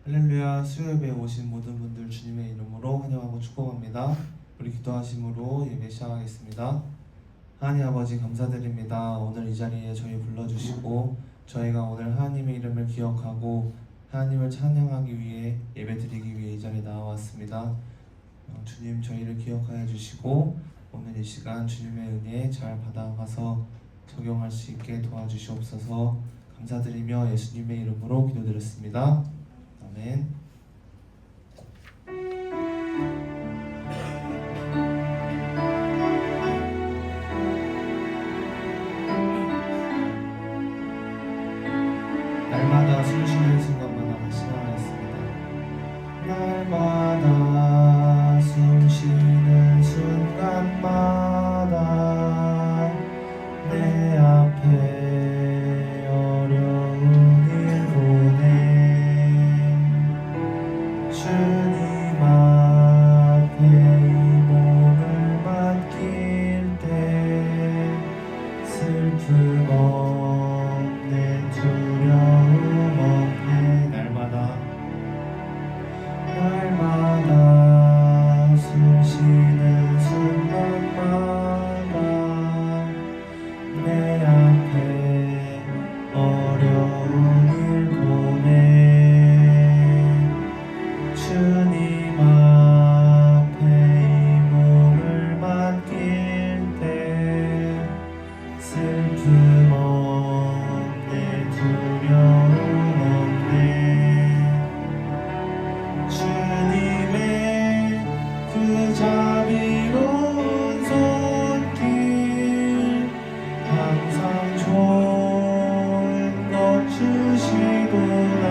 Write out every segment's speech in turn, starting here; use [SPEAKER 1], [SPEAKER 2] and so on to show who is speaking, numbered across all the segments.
[SPEAKER 1] 할렐루야. 수요예배에 오신 모든 분들 주님의 이름으로 환영하고 축복합니다. 우리 기도하심으로 예배 시작하겠습니다. 하나님 아버지 감사드립니다. 오늘 이 자리에 저희 불러주시고 저희가 오늘 하나님의 이름을 기억하고 하나님을 찬양하기 위해 예배드리기 위해 이 자리에 나와왔습니다. 주님 저희를 기억하여 주시고 오늘 이 시간 주님의 은혜 잘 받아가서 적용할 수 있게 도와주시옵소서. 감사드리며 예수님의 이름으로 기도드렸습니다. 아멘. 날마다 숨쉬는 순간마다 같이 나가겠습니다. 날마다 숨쉬는 순간마다 내 앞에 어려운 일 보내 주님 앞에 이 몸을 맡길 때 슬픔 없네 두려움 없네 날마다 숨쉬는 순간마다 내 앞에 어려운 일 보내 주님 앞에 이 몸을 맡길 때 슬픔 없네 두려움 없네 주님의 그 자비로운 손길 항상 좋은 것 주시도다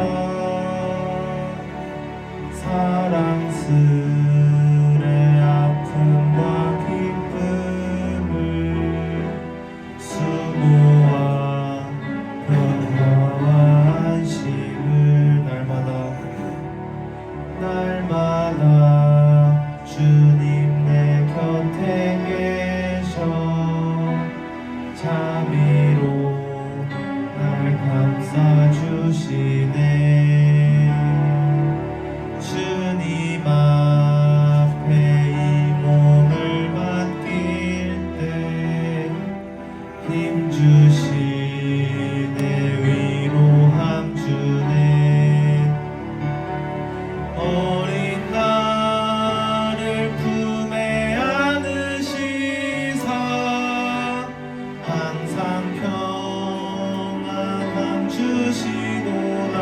[SPEAKER 1] 사랑스레 아픔과 기쁨을 수고와 평화와 안식을 날마다 주님 내 곁에 계셔 자비로 날 감싸주시네 주님 앞에 이 몸을 맡길 때 힘주시네 위로함 주네 어린 나를 품에 안으시사 항상 평안함 주시도다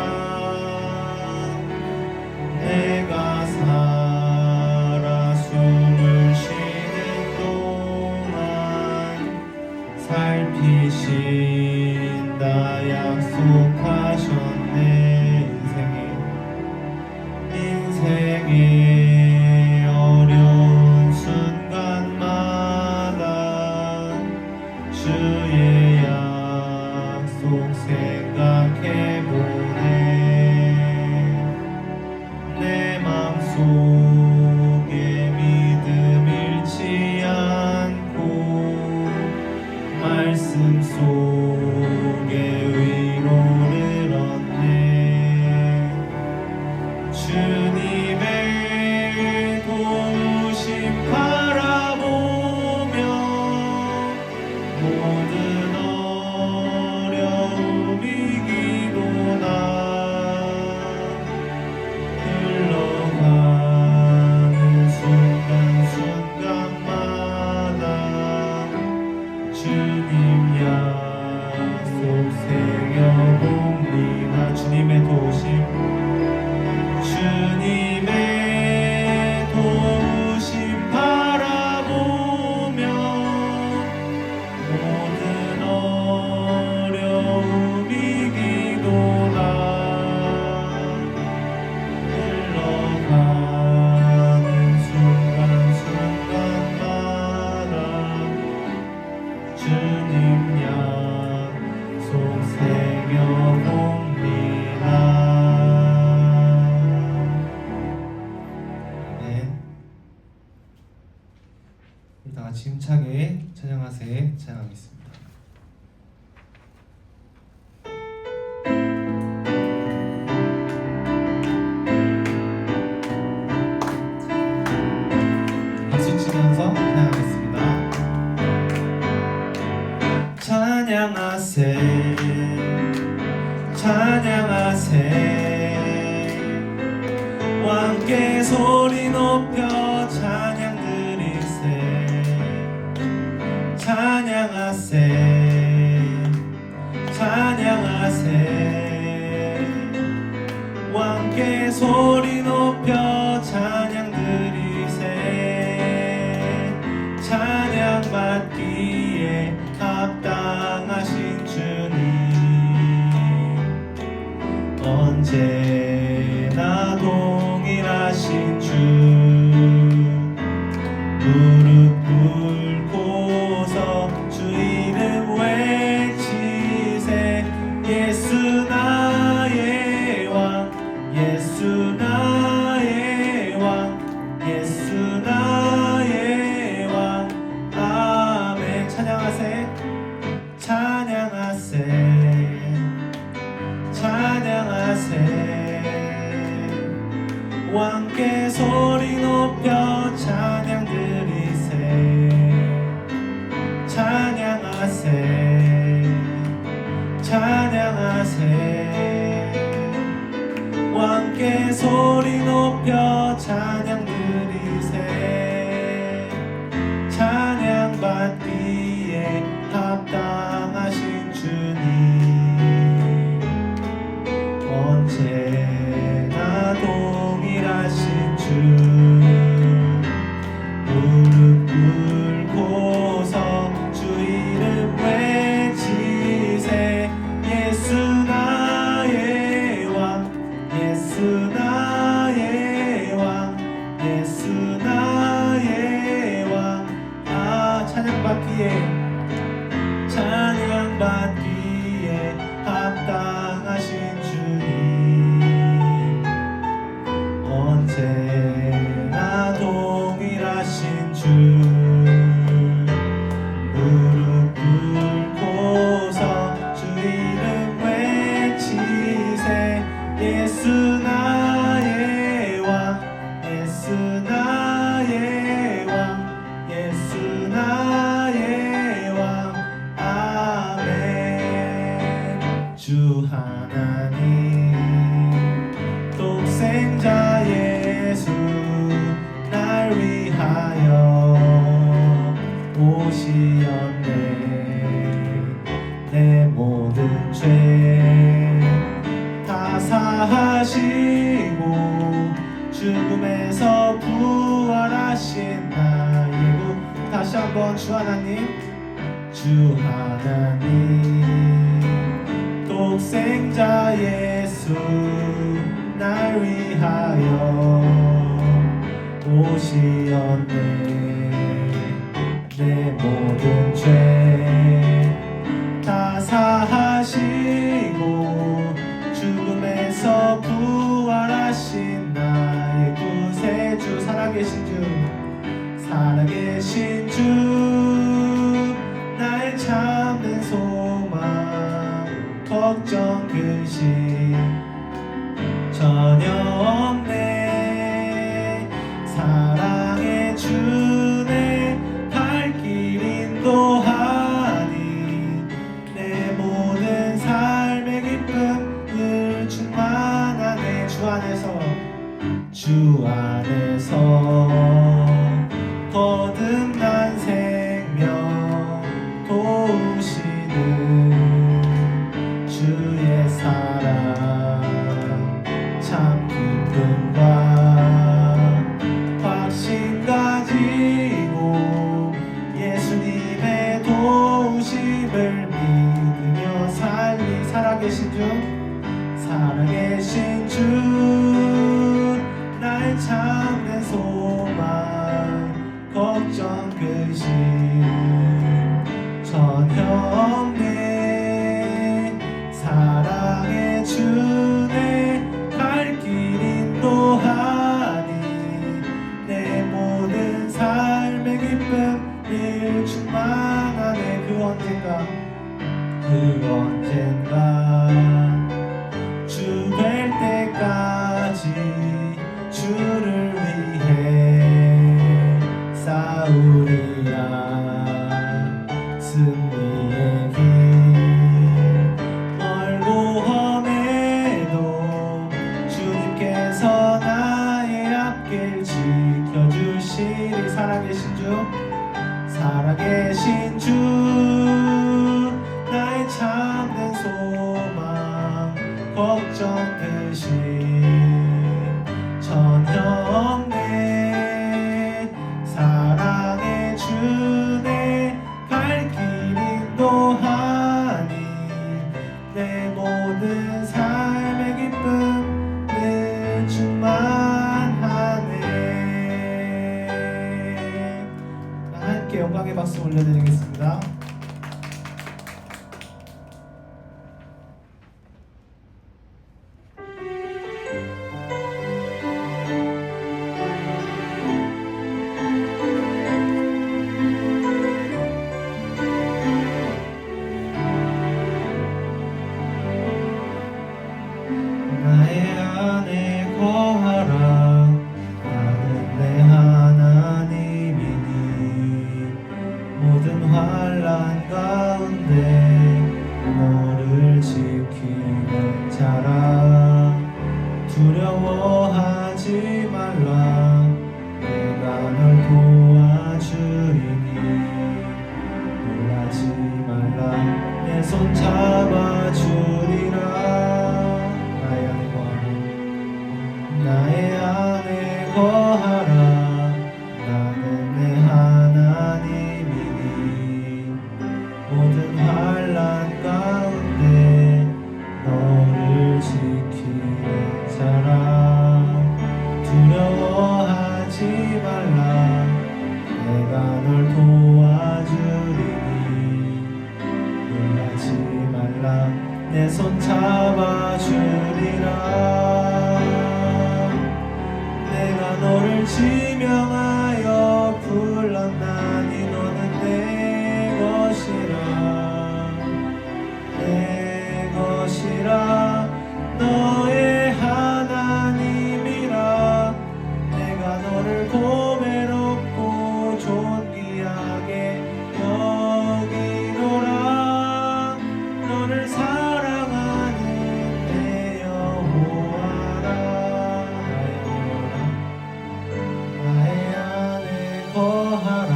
[SPEAKER 1] 찬양하세 왕께 소리 높여 찬양 드리세 찬양하세 찬양하세 왕께 소리 높여 찬양 드리세 찬양 받기에 합당하신 주님 언제나 동일하신 주 무릎 꿇고서 주 이름 외치세 예수 나의 왕 예수 나의 왕 예수 나의 왕 아멘 찬양하세 찬양하세 찬양하세 왕께 소리 높여 찬양 드리세 찬양하세 찬양하세 왕께 소리 높여 찬양 드리세 찬양 받기에 합당하신 주님 언제나 동일하신 주 무릎 꿇고서 주 이름 외치세 예수 나의 왕 예수 나의 왕 예수 나의 왕 찬양 받기에 합당하신 주님 언제나 동일하신 주 무릎 꿇고서 주 이름 외치세 예수 나의 왕 예수 나의 왕 예수 나의 왕 아멘 주 하나님 독생자 예수 날 위하여 오시었네 내 모든 죄 다 사하시고 죽음에서 부활하신 나의 구 다시 한번 주 하나님 독생자 예수 날 위하여 오시었네 내 모든 죄 다 사하시고 죽음에서 부활하신 나의 구세주 살아계신 주 나의 참된 소망 걱정 근심 전혀 없네 사랑의 주내 갈 길 인도하니 내 모든 삶의 기쁨을 충만하네 주 안에서 거듭난 생명 도우시는 주의 사랑 참 기쁨과 확신 가지고 예수님의 도우심을 믿으며 살아계신 주 나의 참된 소망 걱정 근심 전혀 없네 사랑의 주내 갈 길 인도하니 내 모든 삶의 기쁨을 충만하네 그 언젠가 주 뵐 때까지 주를 위해 싸우리라 작전 대신 전형내 사랑의 주내 갈 길 인도하니 내 모든 삶의 기쁨 늘 충만하네. 함께 영광의 박수 올려드리겠습니다. 나의 안에 거하라. 나는 내 하나님이니 모든 환난 가운데 너를 지키는 자라. 두려워하지 말라. 내가 널 도와주리니 놀라지 말라. 내 손 잡아주리라. 나의 안에 거하라. 나는 내 하나님이니 모든 환난 가운데 너를 지키는 자라. 두려워하지 말라. 내가 널 도와주리니 놀라지 말라. 내 손 잡아주리라. 내가 너를 지명하여 불렀나니 너는 내 것이라. 내 것이라. 너의 하나님이라. 내가 너를 보배롭고 존귀하게 여기노라. 너를 사랑하는 내 여호와라. 나의 안에 거하라.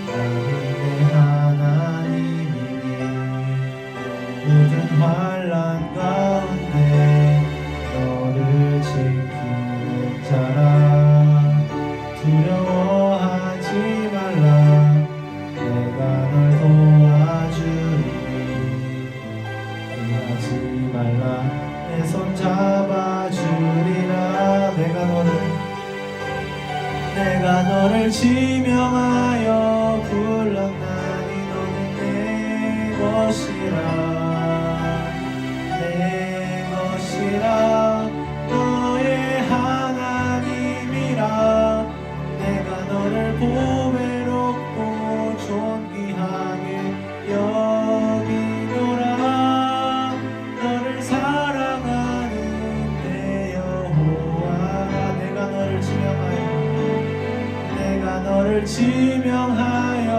[SPEAKER 1] 나는 내 하나님이니 모든 환난 가운데 너를 지키는 자라. 두려워하지 말라. 내가 널 도와주리니 놀라지 말라. 내 손 잡아주리라. 내가 너를 지명하여 불렀나니 너는 내 것이라. 내 것이라. 너의 하나님이라. 내가 너를 보배롭고 존귀하게 여기노라. 너를 사랑하는 내 여호와라. 내가 너를 지명하여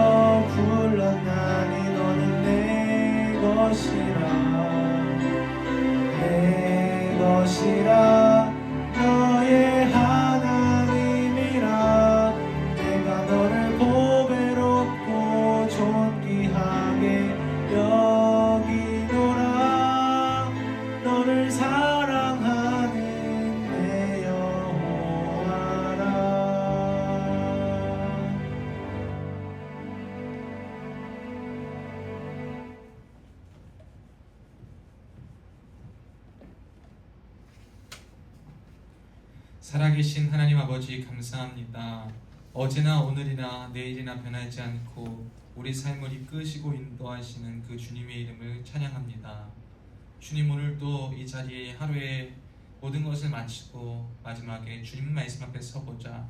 [SPEAKER 1] 불렀나니 너는 내 것이라. 내 것이라. 너의 하나님이라. 내가 너를 보배롭고 존귀하게 여기노라. 너를 사랑하는 내 여호와라.
[SPEAKER 2] 살아계신 하나님 아버지 감사합니다. 어제나 오늘이나 내일이나 변하지 않고 우리 삶을 이끄시고 인도하시는 그 주님의 이름을 찬양합니다. 주님, 오늘도 이 자리에 하루에 모든 것을 마치고 마지막에 주님 말씀 앞에 서보자.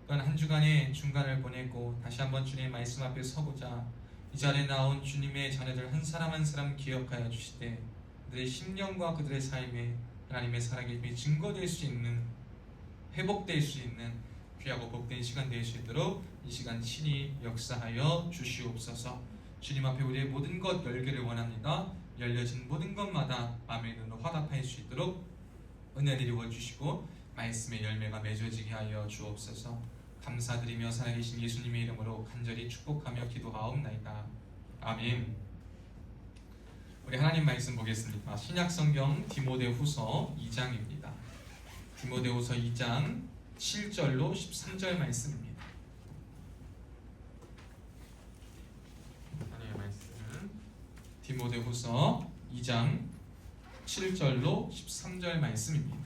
[SPEAKER 2] 또한 한 주간의 중간을 보내고 다시 한번 주님의 말씀 앞에 서보자. 이 자리에 나온 주님의 자녀들 한 사람 한 사람 기억하여 주시되 그들의 심령과 그들의 삶에 하나님의 살아계심이 증거될 수 있는, 회복될 수 있는 귀하고 복된 시간 될 수 있도록 이 시간 친히 역사하여 주시옵소서. 주님 앞에 우리의 모든 것 열기를 원합니다. 열려진 모든 것마다 마음의 눈으로 화답할 수 있도록 은혜를 이루어 주시고 말씀의 열매가 맺어지게 하여 주옵소서. 감사드리며 살아계신 예수님의 이름으로 간절히 축복하며 기도하옵나이다. 아멘. 우리 하나님 말씀 보겠습니다. 신약성경 디모데후서 2장입니다. 디모데후서 2장 7절로 13절 말씀입니다. 하나님의 말씀 디모데후서 2장 7절로 13절 말씀입니다.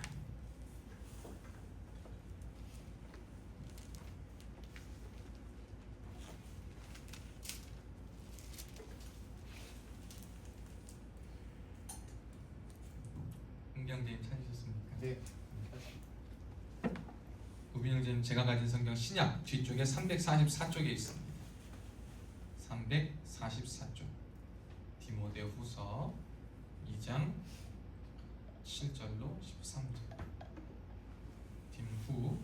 [SPEAKER 2] 흥경님 찾으셨습니까?
[SPEAKER 3] 네.
[SPEAKER 2] 우빈형제님 제가 가진 성경 신약 뒤쪽에 344쪽에 있습니다. 344쪽 디모데후서 2장 7절로 13절 딤후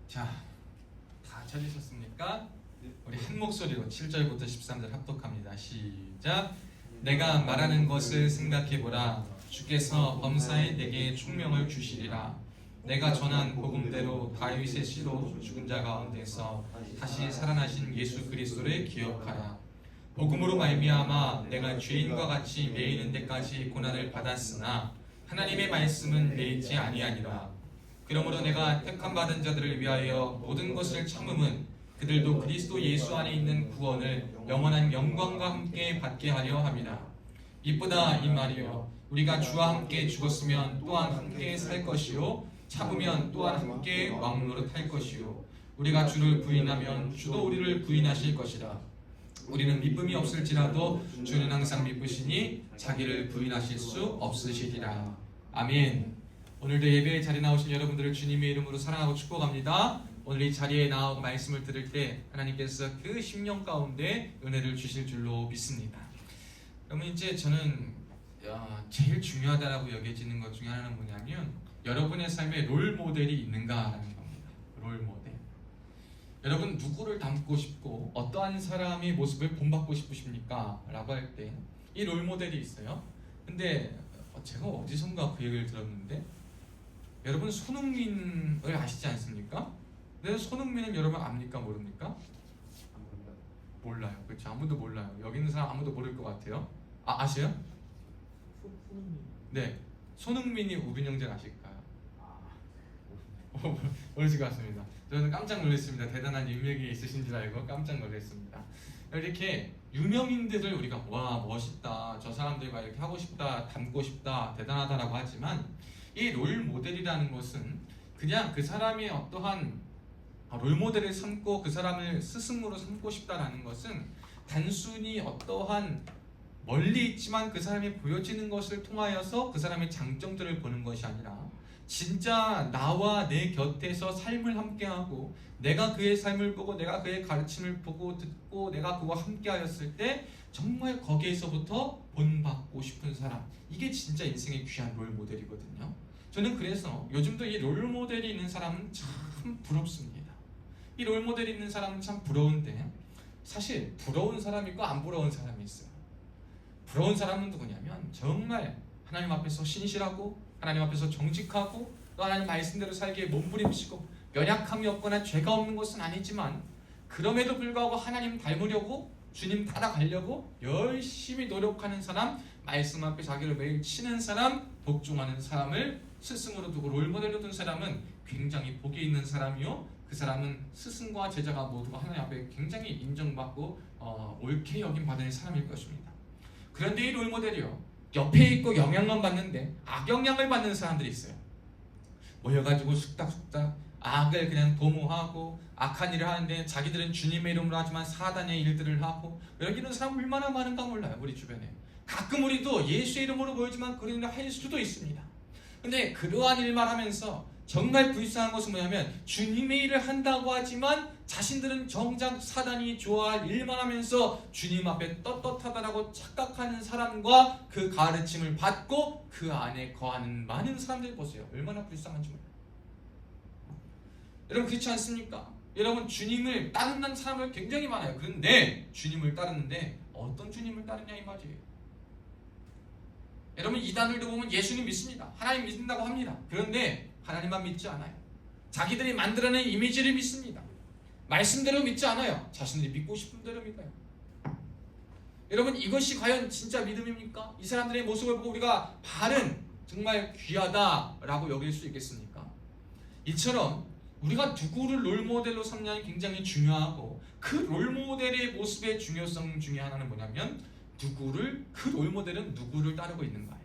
[SPEAKER 2] 자, 다 찾으셨습니까? 우리 한 목소리로 7절부터 13절 합독합니다. 시작. 내가 말하는 것을 생각해보라. 주께서 범사에 내게 총명을 주시리라. 내가 전한 복음대로 다윗의 씨로 죽은 자 가운데서 다시 살아나신 예수 그리스도를 기억하라. 복음으로 말미암아 내가 죄인과 같이 매이는 데까지 고난을 받았으나 하나님의 말씀은 매이지 아니하니라. 그러므로 내가 택함 받은 자들을 위하여 모든 것을 참음은 그들도 그리스도 예수 안에 있는 구원을 영원한 영광과 함께 받게 하려 함이라. 이쁘다 이 말이요, 우리가 주와 함께 죽었으면 또한 함께 살 것이요, 참으면 또한 함께 왕노릇할 것이요, 우리가 주를 부인하면 주도 우리를 부인하실 것이라. 우리는 믿음이 없을지라도 주는 항상 믿으시니 자기를 부인하실 수 없으시리라. 아멘. 오늘도 예배의 자리에 나오신 여러분들을 주님의 이름으로 사랑하고 축복합니다. 오늘 이 자리에 나오고 말씀을 들을 때 하나님께서 그 심령 가운데 은혜를 주실 줄로 믿습니다. 그러면 이제 저는 제일 중요하다라고 여겨지는 것 중에 하나는 뭐냐면 여러분의 삶에 롤 모델이 있는가라는 겁니다. 롤 모델. 여러분 누구를 닮고 싶고 어떠한 사람의 모습을 본받고 싶으십니까? 라고 할 때 이 롤 모델이 있어요. 근데 제가 어디선가 그 얘기를 들었는데 여러분 손흥민을 아시지 않습니까? 근데 손흥민은 여러분 압니까 모릅니까? 몰라요. 그렇죠. 아무도 몰라요. 여기 있는 사람 아무도 모를 것 같아요. 아세요? 네. 손흥민이 우빈 형제 아실까요? 모르실 것 같습니다. 저는 깜짝 놀랐습니다. 대단한 인맥이 있으신 줄 알고 깜짝 놀랐습니다. 이렇게 유명인들을 우리가 와 멋있다, 저 사람들과 이렇게 하고 싶다, 닮고 싶다, 대단하다라고 하지만 이 롤 모델이라는 것은 그냥 그 사람이 어떠한 롤 모델을 삼고 그 사람을 스승으로 삼고 싶다라는 것은 단순히 어떠한 멀리 있지만 그 사람이 보여지는 것을 통하여서 그 사람의 장점들을 보는 것이 아니라 진짜 나와 내 곁에서 삶을 함께하고 내가 그의 삶을 보고 내가 그의 가르침을 보고 듣고 내가 그와 함께하였을 때 정말 거기에서부터 본받고 싶은 사람, 이게 진짜 인생의 귀한 롤 모델이거든요. 저는 그래서 요즘도 이 롤 모델이 있는 사람은 참 부럽습니다. 이 롤 모델이 있는 사람은 참 부러운데 사실 부러운 사람이 있고 안 부러운 사람이 있어요. 부러운 사람은 누구냐면 정말 하나님 앞에서 신실하고 하나님 앞에서 정직하고 또 하나님 말씀대로 살기에 몸부림치고 연약함이 없거나 죄가 없는 것은 아니지만 그럼에도 불구하고 하나님 닮으려고 주님 따라가려고 열심히 노력하는 사람, 말씀 앞에 자기를 매일 치는 사람, 복종하는 사람을 스승으로 두고 롤모델로 둔 사람은 굉장히 복이 있는 사람이요, 그 사람은 스승과 제자가 모두가 하나님 앞에 굉장히 인정받고 옳게 여김받는 사람일 것입니다. 그런데 이 롤모델이요, 옆에 있고 영향만 받는데 악영향을 받는 사람들이 있어요. 모여가지고 숙닥숙닥 악을 그냥 도모하고 악한 일을 하는데 자기들은 주님의 이름으로 하지만 사단의 일들을 하고, 여기는 사람 얼마나 많은가 몰라요. 우리 주변에 가끔 우리도 예수의 이름으로 모이지만 그런 일을 할 수도 있습니다. 근데 그러한 일만 하면서 정말 불쌍한 것은 뭐냐면 주님의 일을 한다고 하지만 자신들은 정작 사단이 좋아할 일만 하면서 주님 앞에 떳떳하다라고 착각하는 사람과 그 가르침을 받고 그 안에 거하는 많은 사람들 보세요. 얼마나 불쌍한지 몰라요. 여러분 그렇지 않습니까? 여러분 주님을 따르는 사람들 굉장히 많아요. 그런데 주님을 따르는데 어떤 주님을 따르냐 이 말이에요. 여러분 이단들도 보면 예수님 믿습니다. 하나님 믿는다고 합니다. 그런데 하나님만 믿지 않아요. 자기들이 만들어낸 이미지를 믿습니다. 말씀대로 믿지 않아요. 자신들이 믿고 싶은 대로 믿어요. 여러분 이것이 과연 진짜 믿음입니까? 이 사람들의 모습을 보고 우리가 바른 정말 귀하다라고 여길 수 있겠습니까? 이처럼 우리가 누구를 롤모델로 삼냐는 굉장히 중요하고 그 롤모델의 모습의 중요성 중에 하나는 뭐냐면 그 롤모델은 누구를 따르고 있는 거예요.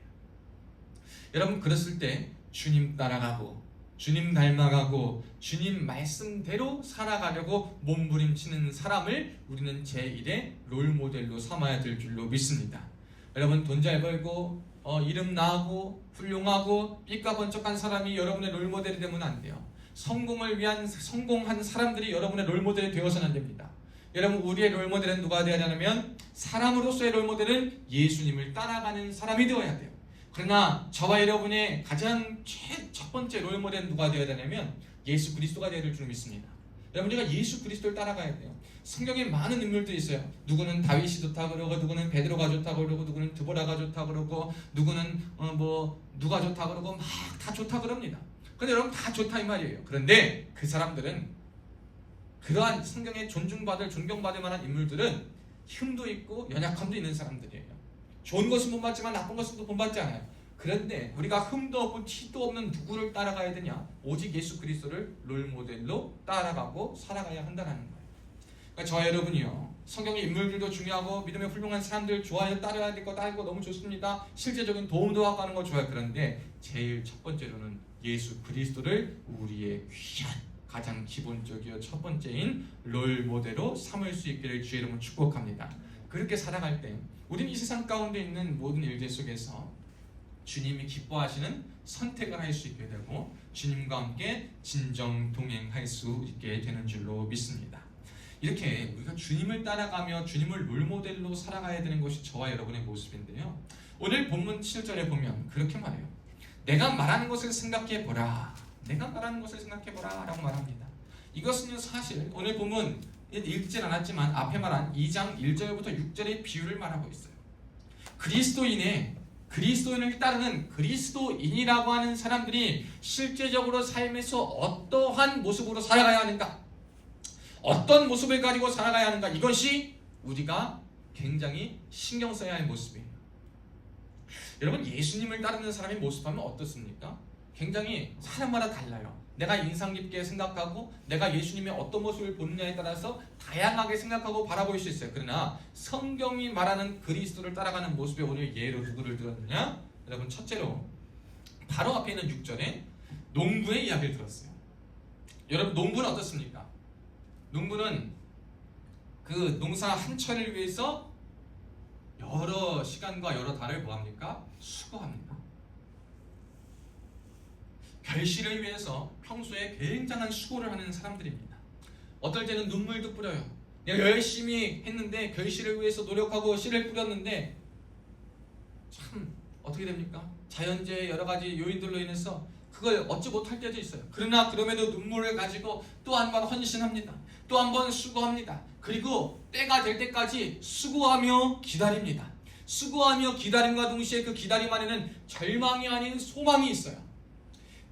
[SPEAKER 2] 여러분 그랬을 때 주님 따라가고 주님 닮아가고 주님 말씀대로 살아가려고 몸부림치는 사람을 우리는 제1의 롤모델로 삼아야 될 줄로 믿습니다. 여러분 돈 잘 벌고 이름 나고 훌륭하고 삐까번쩍한 사람이 여러분의 롤모델이 되면 안 돼요. 성공한 사람들이 여러분의 롤모델이 되어서는 안 됩니다. 여러분 우리의 롤모델은 누가 되어야 하냐면 사람으로서의 롤모델은 예수님을 따라가는 사람이 되어야 돼요. 그러나 저와 여러분의 가장 첫 번째 롤모델은 누가 되어야 되냐면 예수 그리스도가 되어야 될 줄 믿습니다. 여러분 우리가 예수 그리스도를 따라가야 돼요. 성경에 많은 인물들이 있어요. 누구는 다윗이 좋다고 그러고 누구는 베드로가 좋다고 그러고 누구는 드보라가 좋다고 그러고 누구는 누가 좋다고 그러고 막 다 좋다고 그럽니다. 그런데 여러분 다 좋다 이 말이에요. 그런데 그 사람들은 그러한 성경에 존경받을 만한 인물들은 흠도 있고 연약함도 있는 사람들이에요. 좋은 것은 본받지만 나쁜 것은 또 본받지 않아요. 그런데 우리가 흠도 없고 티도 없는 누구를 따라가야 되냐? 오직 예수 그리스도를 롤모델로 따라가고 살아가야 한다는 거예요. 그러니까 저와 여러분이요, 성경의 인물들도 중요하고 믿음에 훌륭한 사람들 좋아요, 따라야 될 거 따르고 너무 좋습니다. 실제적인 도움도 하고 하는 거 좋아요. 그런데 제일 첫 번째로는 예수 그리스도를 우리의 귀한 가장 기본적이요 첫 번째인 롤모델로 삼을 수 있기를 주의 이름으로 축복합니다. 그렇게 살아갈 때 우리는 이 세상 가운데 있는 모든 일들 속에서 주님이 기뻐하시는 선택을 할 수 있게 되고 주님과 함께 진정 동행할 수 있게 되는 줄로 믿습니다. 이렇게 우리가 주님을 따라가며 주님을 롤모델로 살아가야 되는 것이 저와 여러분의 모습인데요. 오늘 본문 7절에 보면 그렇게 말해요. 내가 말하는 것을 생각해보라. 내가 말하는 것을 생각해보라 라고 말합니다. 이것은 사실 오늘 본문 읽진 않았지만 앞에 말한 2장 1절부터 6절의 비유를 말하고 있어요. 그리스도인을 따르는 그리스도인이라고 하는 사람들이 실제적으로 삶에서 어떠한 모습으로 살아가야 하는가, 어떤 모습을 가지고 살아가야 하는가, 이것이 우리가 굉장히 신경 써야 할 모습이에요. 여러분 예수님을 따르는 사람의 모습하면 어떻습니까? 굉장히 사람마다 달라요. 내가 인상 깊게 생각하고 내가 예수님의 어떤 모습을 보느냐에 따라서 다양하게 생각하고 바라볼 수 있어요. 그러나 성경이 말하는 그리스도를 따라가는 모습에 오늘 예로 누구를 들었느냐? 여러분 첫째로 바로 앞에 있는 6절에 농부의 이야기를 들었어요. 여러분 농부는 어떻습니까? 농부는 그 농사 한 철을 위해서 여러 시간과 여러 달을 뭐합니까? 수고합니다. 결실을 위해서 평소에 굉장한 수고를 하는 사람들입니다. 어떨 때는 눈물도 뿌려요. 내가 열심히 했는데 결실을 위해서 노력하고 씨를 뿌렸는데 참 어떻게 됩니까? 자연재해 여러 가지 요인들로 인해서 그걸 얻지 못할 때도 있어요. 그러나 그럼에도 눈물을 가지고 또 한 번 헌신합니다. 또 한 번 수고합니다. 그리고 때가 될 때까지 수고하며 기다립니다. 수고하며 기다림과 동시에 그 기다림 안에는 절망이 아닌 소망이 있어요.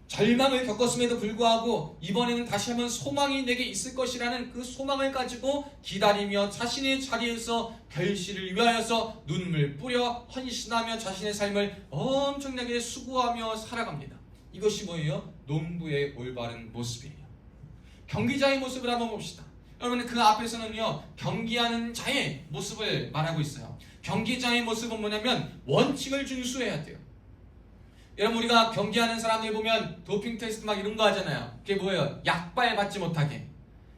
[SPEAKER 2] 절망을 겪었음에도 불구하고 이번에는 다시 한번 소망이 내게 있을 것이라는 그 소망을 가지고 기다리며 자신의 자리에서 결실을 위하여서 눈물 뿌려 헌신하며 자신의 삶을 엄청나게 수고하며 살아갑니다. 이것이 뭐예요? 농부의 올바른 모습이에요. 경기자의 모습을 한번 봅시다. 여러분 그 앞에서는요 경기하는 자의 모습을 말하고 있어요. 경기자의 모습은 뭐냐면 원칙을 준수해야 돼요. 여러분 우리가 경기하는 사람들 보면 도핑 테스트 막 이런 거 하잖아요. 그게 뭐예요? 약발 받지 못하게.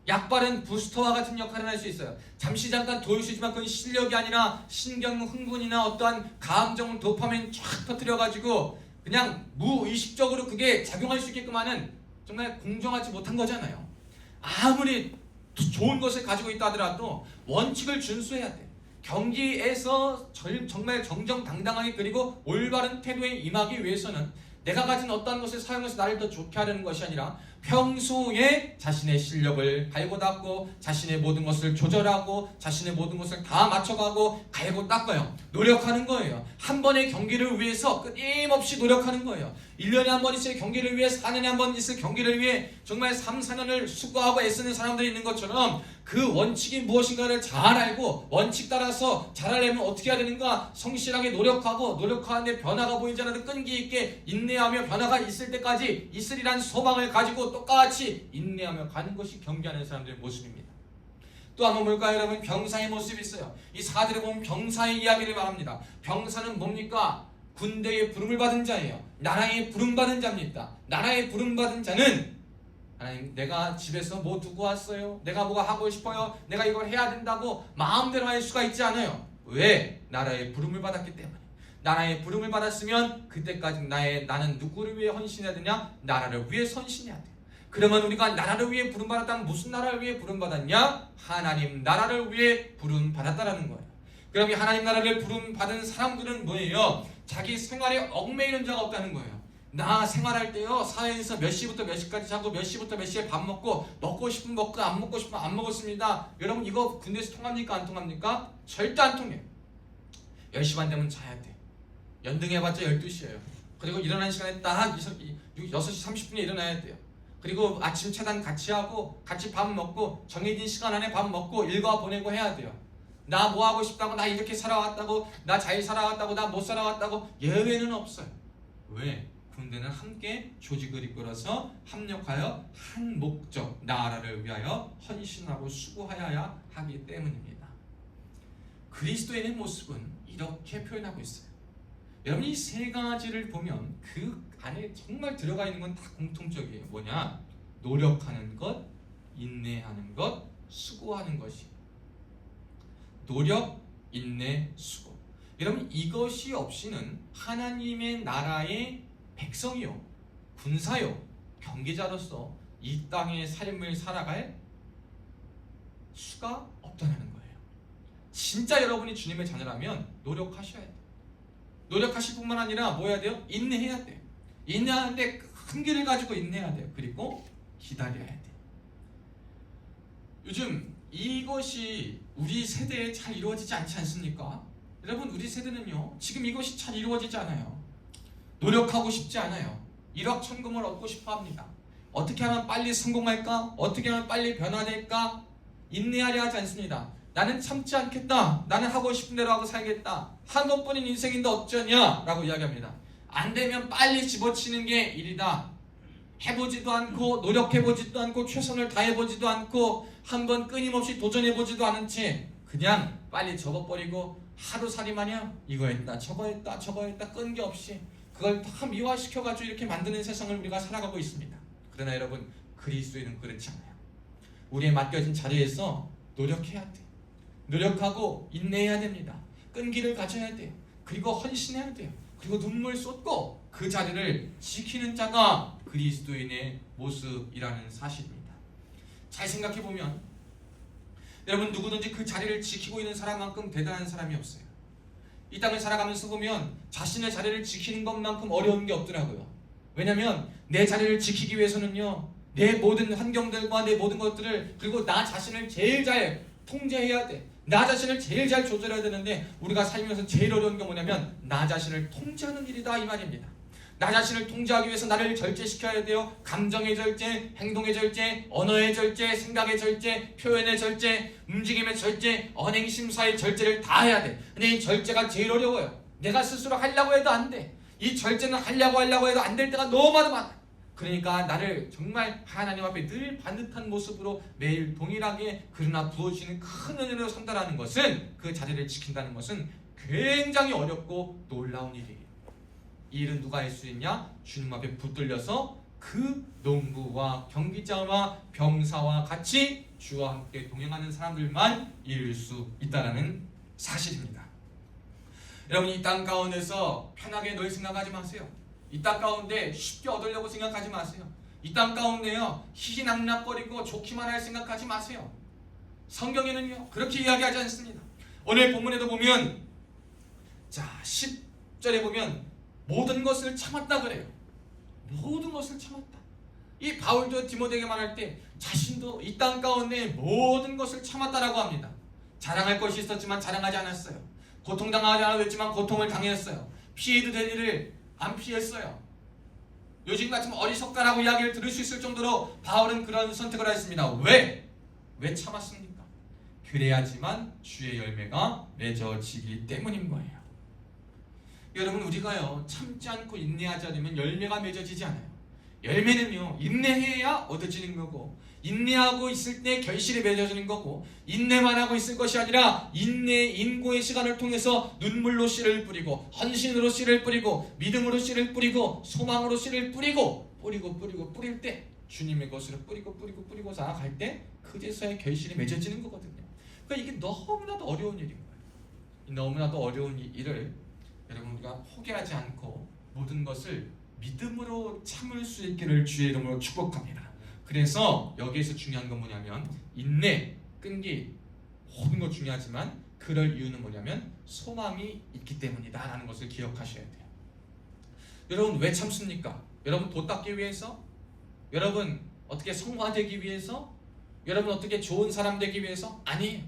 [SPEAKER 2] 약발은 부스터와 같은 역할을 할 수 있어요. 잠시 잠깐 도울 수 있지만 그건 실력이 아니라 신경 흥분이나 어떠한 감정 도파민 쫙 터뜨려가지고 그냥 무의식적으로 그게 작용할 수 있게끔 하는 정말 공정하지 못한 거잖아요. 아무리 좋은 것을 가지고 있다 하더라도 원칙을 준수해야 돼. 경기에서 정말 정정당당하게 그리고 올바른 태도에 임하기 위해서는 내가 가진 어떤 것을 사용해서 나를 더 좋게 하려는 것이 아니라 평소에 자신의 실력을 갈고 닦고 자신의 모든 것을 조절하고 자신의 모든 것을 다 맞춰가고 갈고 닦아요. 노력하는 거예요. 한 번의 경기를 위해서 끊임없이 노력하는 거예요. 1년에 한 번 있을 경기를 위해 4년에 한 번 있을 경기를 위해 정말 3, 4년을 수고하고 애쓰는 사람들이 있는 것처럼 그 원칙이 무엇인가를 잘 알고 원칙 따라서 잘하려면 어떻게 해야 되는가 성실하게 노력하고 노력하는데 변화가 보이지 않아도 끈기 있게 인내하며 변화가 있을 때까지 있으리란 소망을 가지고 똑같이 인내하며 가는 것이 경기하는 사람들의 모습입니다. 또 한번 볼까요 여러분? 병사의 모습이 있어요. 이 사들에 보면 병사의 이야기를 말합니다. 병사는 뭡니까? 군대의 부름을 받은 자예요. 나라의 부름받은 자입니다. 나라의 부름받은 자는 하나님 내가 집에서 뭐 두고 왔어요? 내가 뭐가 하고 싶어요? 내가 이걸 해야 된다고 마음대로 할 수가 있지 않아요. 왜? 나라의 부름을 받았기 때문에. 나라의 부름을 받았으면 그때까지 나는 누구를 위해 헌신해야 되냐? 나라를 위해 헌신해야 돼. 그러면 우리가 나라를 위해 부름받았다면 무슨 나라를 위해 부름받았냐? 하나님 나라를 위해 부름받았다라는 거예요. 그럼 이 하나님 나라를 부름받은 사람들은 뭐예요? 자기 생활에 얽매이는 자가 없다는 거예요. 나 생활할 때요 사회에서 몇 시부터 몇 시까지 자고 몇 시부터 몇 시에 밥 먹고 싶으면 먹고 안 먹고 싶으면 안 먹었습니다. 여러분 이거 군대에서 통합니까 안 통합니까? 절대 안 통해요. 10시 반 되면 자야 돼. 연등해봤자 12시예요. 그리고 일어나는 시간에 딱 6시 30분에 일어나야 돼요. 그리고 아침 차단 같이 하고 같이 밥 먹고 정해진 시간 안에 밥 먹고 일과 보내고 해야 돼요. 나 뭐 하고 싶다고, 나 이렇게 살아왔다고, 나 잘 살아왔다고, 나 못 살아왔다고 예외는 없어요. 왜? 군대는 함께 조직을 이끌어서 합력하여 한 목적, 나라를 위하여 헌신하고 수고하여야 하기 때문입니다. 그리스도인의 모습은 이렇게 표현하고 있어요. 여러분 이 세 가지를 보면 그 안에 정말 들어가 있는 건 다 공통적이에요. 뭐냐? 노력하는 것, 인내하는 것, 수고하는 것이. 노력, 인내, 수고. 여러분 이것이 없이는 하나님의 나라의 백성이요, 군사요, 경계자로서 이 땅의 삶을 살아갈 수가 없다는 거예요. 진짜 여러분이 주님의 자녀라면 노력하셔야 돼요. 노력하실 뿐만 아니라 뭐 해야 돼요? 인내해야 돼요. 인내하는데 큰 길을 가지고 인내해야 돼요. 그리고 기다려야 돼요. 요즘 이것이 우리 세대에 잘 이루어지지 않지 않습니까? 여러분 우리 세대는요 지금 이것이 잘 이루어지지 않아요. 노력하고 싶지 않아요. 일확천금을 얻고 싶어 합니다. 어떻게 하면 빨리 성공할까? 어떻게 하면 빨리 변화될까? 인내하려 하지 않습니다. 나는 참지 않겠다. 나는 하고 싶은 대로 하고 살겠다. 한 번뿐인 인생인데 어쩌냐? 라고 이야기합니다. 안 되면 빨리 집어치는 게 일이다. 해보지도 않고 노력해보지도 않고 최선을 다해보지도 않고 한번 끊임없이 도전해보지도 않은 채 그냥 빨리 접어버리고 하루살이 마냥 이거 했다 저거 했다 저거 했다 끈기 없이 그걸 다 미화시켜가지고 이렇게 만드는 세상을 우리가 살아가고 있습니다. 그러나 여러분 그리스도인은 그렇지 않아요. 우리의 맡겨진 자리에서 노력해야 돼. 노력하고 인내해야 됩니다. 끈기를 가져야 돼요. 그리고 헌신해야 돼요. 그리고 눈물 쏟고 그 자리를 지키는 자가 그리스도인의 모습이라는 사실입니다. 잘 생각해보면 여러분 누구든지 그 자리를 지키고 있는 사람만큼 대단한 사람이 없어요. 이 땅을 살아가면서 보면 자신의 자리를 지키는 것만큼 어려운 게 없더라고요. 왜냐하면 내 자리를 지키기 위해서는요 내 모든 환경들과 내 모든 것들을 그리고 나 자신을 제일 잘 통제해야 돼. 나 자신을 제일 잘 조절해야 되는데 우리가 살면서 제일 어려운 게 뭐냐면 나 자신을 통제하는 일이다 이 말입니다. 나 자신을 통제하기 위해서 나를 절제시켜야 돼요. 감정의 절제, 행동의 절제, 언어의 절제, 생각의 절제, 표현의 절제, 움직임의 절제, 언행심사의 절제를 다 해야 돼. 근데 이 절제가 제일 어려워요. 내가 스스로 하려고 해도 안 돼. 이 절제는 하려고 해도 안 될 때가 너무 많아. 그러니까 나를 정말 하나님 앞에 늘 반듯한 모습으로 매일 동일하게 그러나 부어주시는 큰 은혜로 산다는 것은 그 자리를 지킨다는 것은 굉장히 어렵고 놀라운 일이에요. 이 일은 누가 할 수 있냐? 주님 앞에 붙들려서 그 농부와 경기자와 병사와 같이 주와 함께 동행하는 사람들만 이룰 수 있다는 사실입니다. 여러분 이 땅 가운데서 편하게 놀 생각하지 마세요. 이 땅 가운데 쉽게 얻으려고 생각하지 마세요. 이 땅 가운데요 희희낙낙거리고 좋기만 할 생각하지 마세요. 성경에는요 그렇게 이야기하지 않습니다. 오늘 본문에도 보면 자 10절에 보면 모든 것을 참았다 그래요. 모든 것을 참았다. 이 바울도 디모데에게 말할 때 자신도 이 땅 가운데 모든 것을 참았다라고 합니다. 자랑할 것이 있었지만 자랑하지 않았어요. 고통당하지 않아도 했지만 고통을 당했어요. 피해도 될 일을 안 피했어요. 요즘 같은 어리석다라고 이야기를 들을 수 있을 정도로 바울은 그런 선택을 했습니다. 왜? 왜 참았습니까? 그래야지만 주의 열매가 맺어지기 때문인 거예요. 여러분, 우리가요 참지 않고 인내하지 않으면 열매가 맺어지지 않아요. 열매는요 인내해야 얻어지는 거고, 인내하고 있을 때 결실이 맺어지는 거고, 인내만 하고 있을 것이 아니라 인고의 시간을 통해서 눈물로 씨를 뿌리고, 헌신으로 씨를 뿌리고, 믿음으로 씨를 뿌리고, 소망으로 씨를 뿌리고 뿌릴 때 주님의 것으로 뿌리고 나아갈 때 그제서야 결실이 맺어지는 거거든요. 그러니까 이게 너무나도 어려운 일인 거예요. 이 너무나도 어려운 이 일을 여러분 우리가 포기하지 않고 모든 것을 믿음으로 참을 수 있기를 주의 이름으로 축복합니다. 그래서 여기에서 중요한 건 뭐냐면 인내, 끈기 모든 것 중요하지만 그럴 이유는 뭐냐면 소망이 있기 때문이다 라는 것을 기억하셔야 돼요. 여러분 왜 참습니까? 여러분 돈 닦기 위해서? 여러분 어떻게 성화되기 위해서? 여러분 어떻게 좋은 사람 되기 위해서? 아니에요.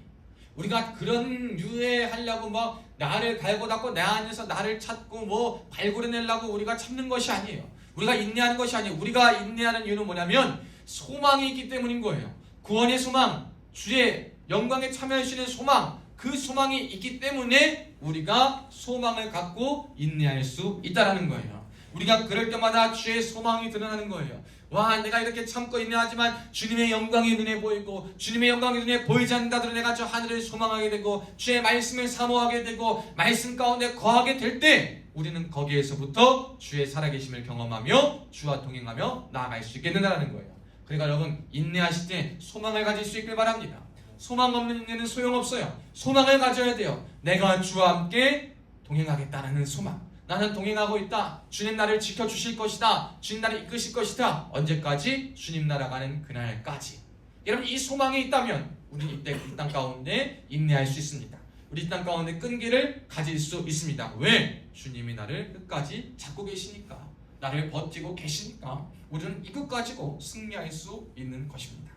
[SPEAKER 2] 우리가 그런 유해하려고 막 나를 갈고 닦고 내 안에서 나를 찾고 뭐 발굴해내려고 우리가 참는 것이 아니에요. 우리가 인내하는 것이 아니에요. 우리가 인내하는 이유는 뭐냐면 소망이 있기 때문인 거예요. 구원의 소망, 주의 영광에 참여하시는 소망, 그 소망이 있기 때문에 우리가 소망을 갖고 인내할 수 있다는 거예요. 우리가 그럴 때마다 주의 소망이 드러나는 거예요. 와, 내가 이렇게 참고 인내하지만 주님의 영광이 눈에 보이고, 주님의 영광이 눈에 보이지 않는다더러 내가 저 하늘을 소망하게 되고 주의 말씀을 사모하게 되고 말씀 가운데 거하게 될 때 우리는 거기에서부터 주의 살아계심을 경험하며 주와 동행하며 나아갈 수 있겠는다는 거예요. 그러니까 여러분 인내하실 때 소망을 가질 수 있길 바랍니다. 소망 없는 인내는 소용없어요. 소망을 가져야 돼요. 내가 주와 함께 동행하겠다는 소망. 나는 동행하고 있다. 주님 나를 지켜주실 것이다. 주님 나를 이끄실 것이다. 언제까지? 주님 나라가는 그날까지. 여러분 이 소망이 있다면 우리는 이때 이 땅 가운데 인내할 수 있습니다. 우리 이 땅 가운데 끈기를 가질 수 있습니다. 왜? 주님이 나를 끝까지 잡고 계시니까, 나를 버티고 계시니까 우리는 이것 가지고 승리할 수 있는 것입니다.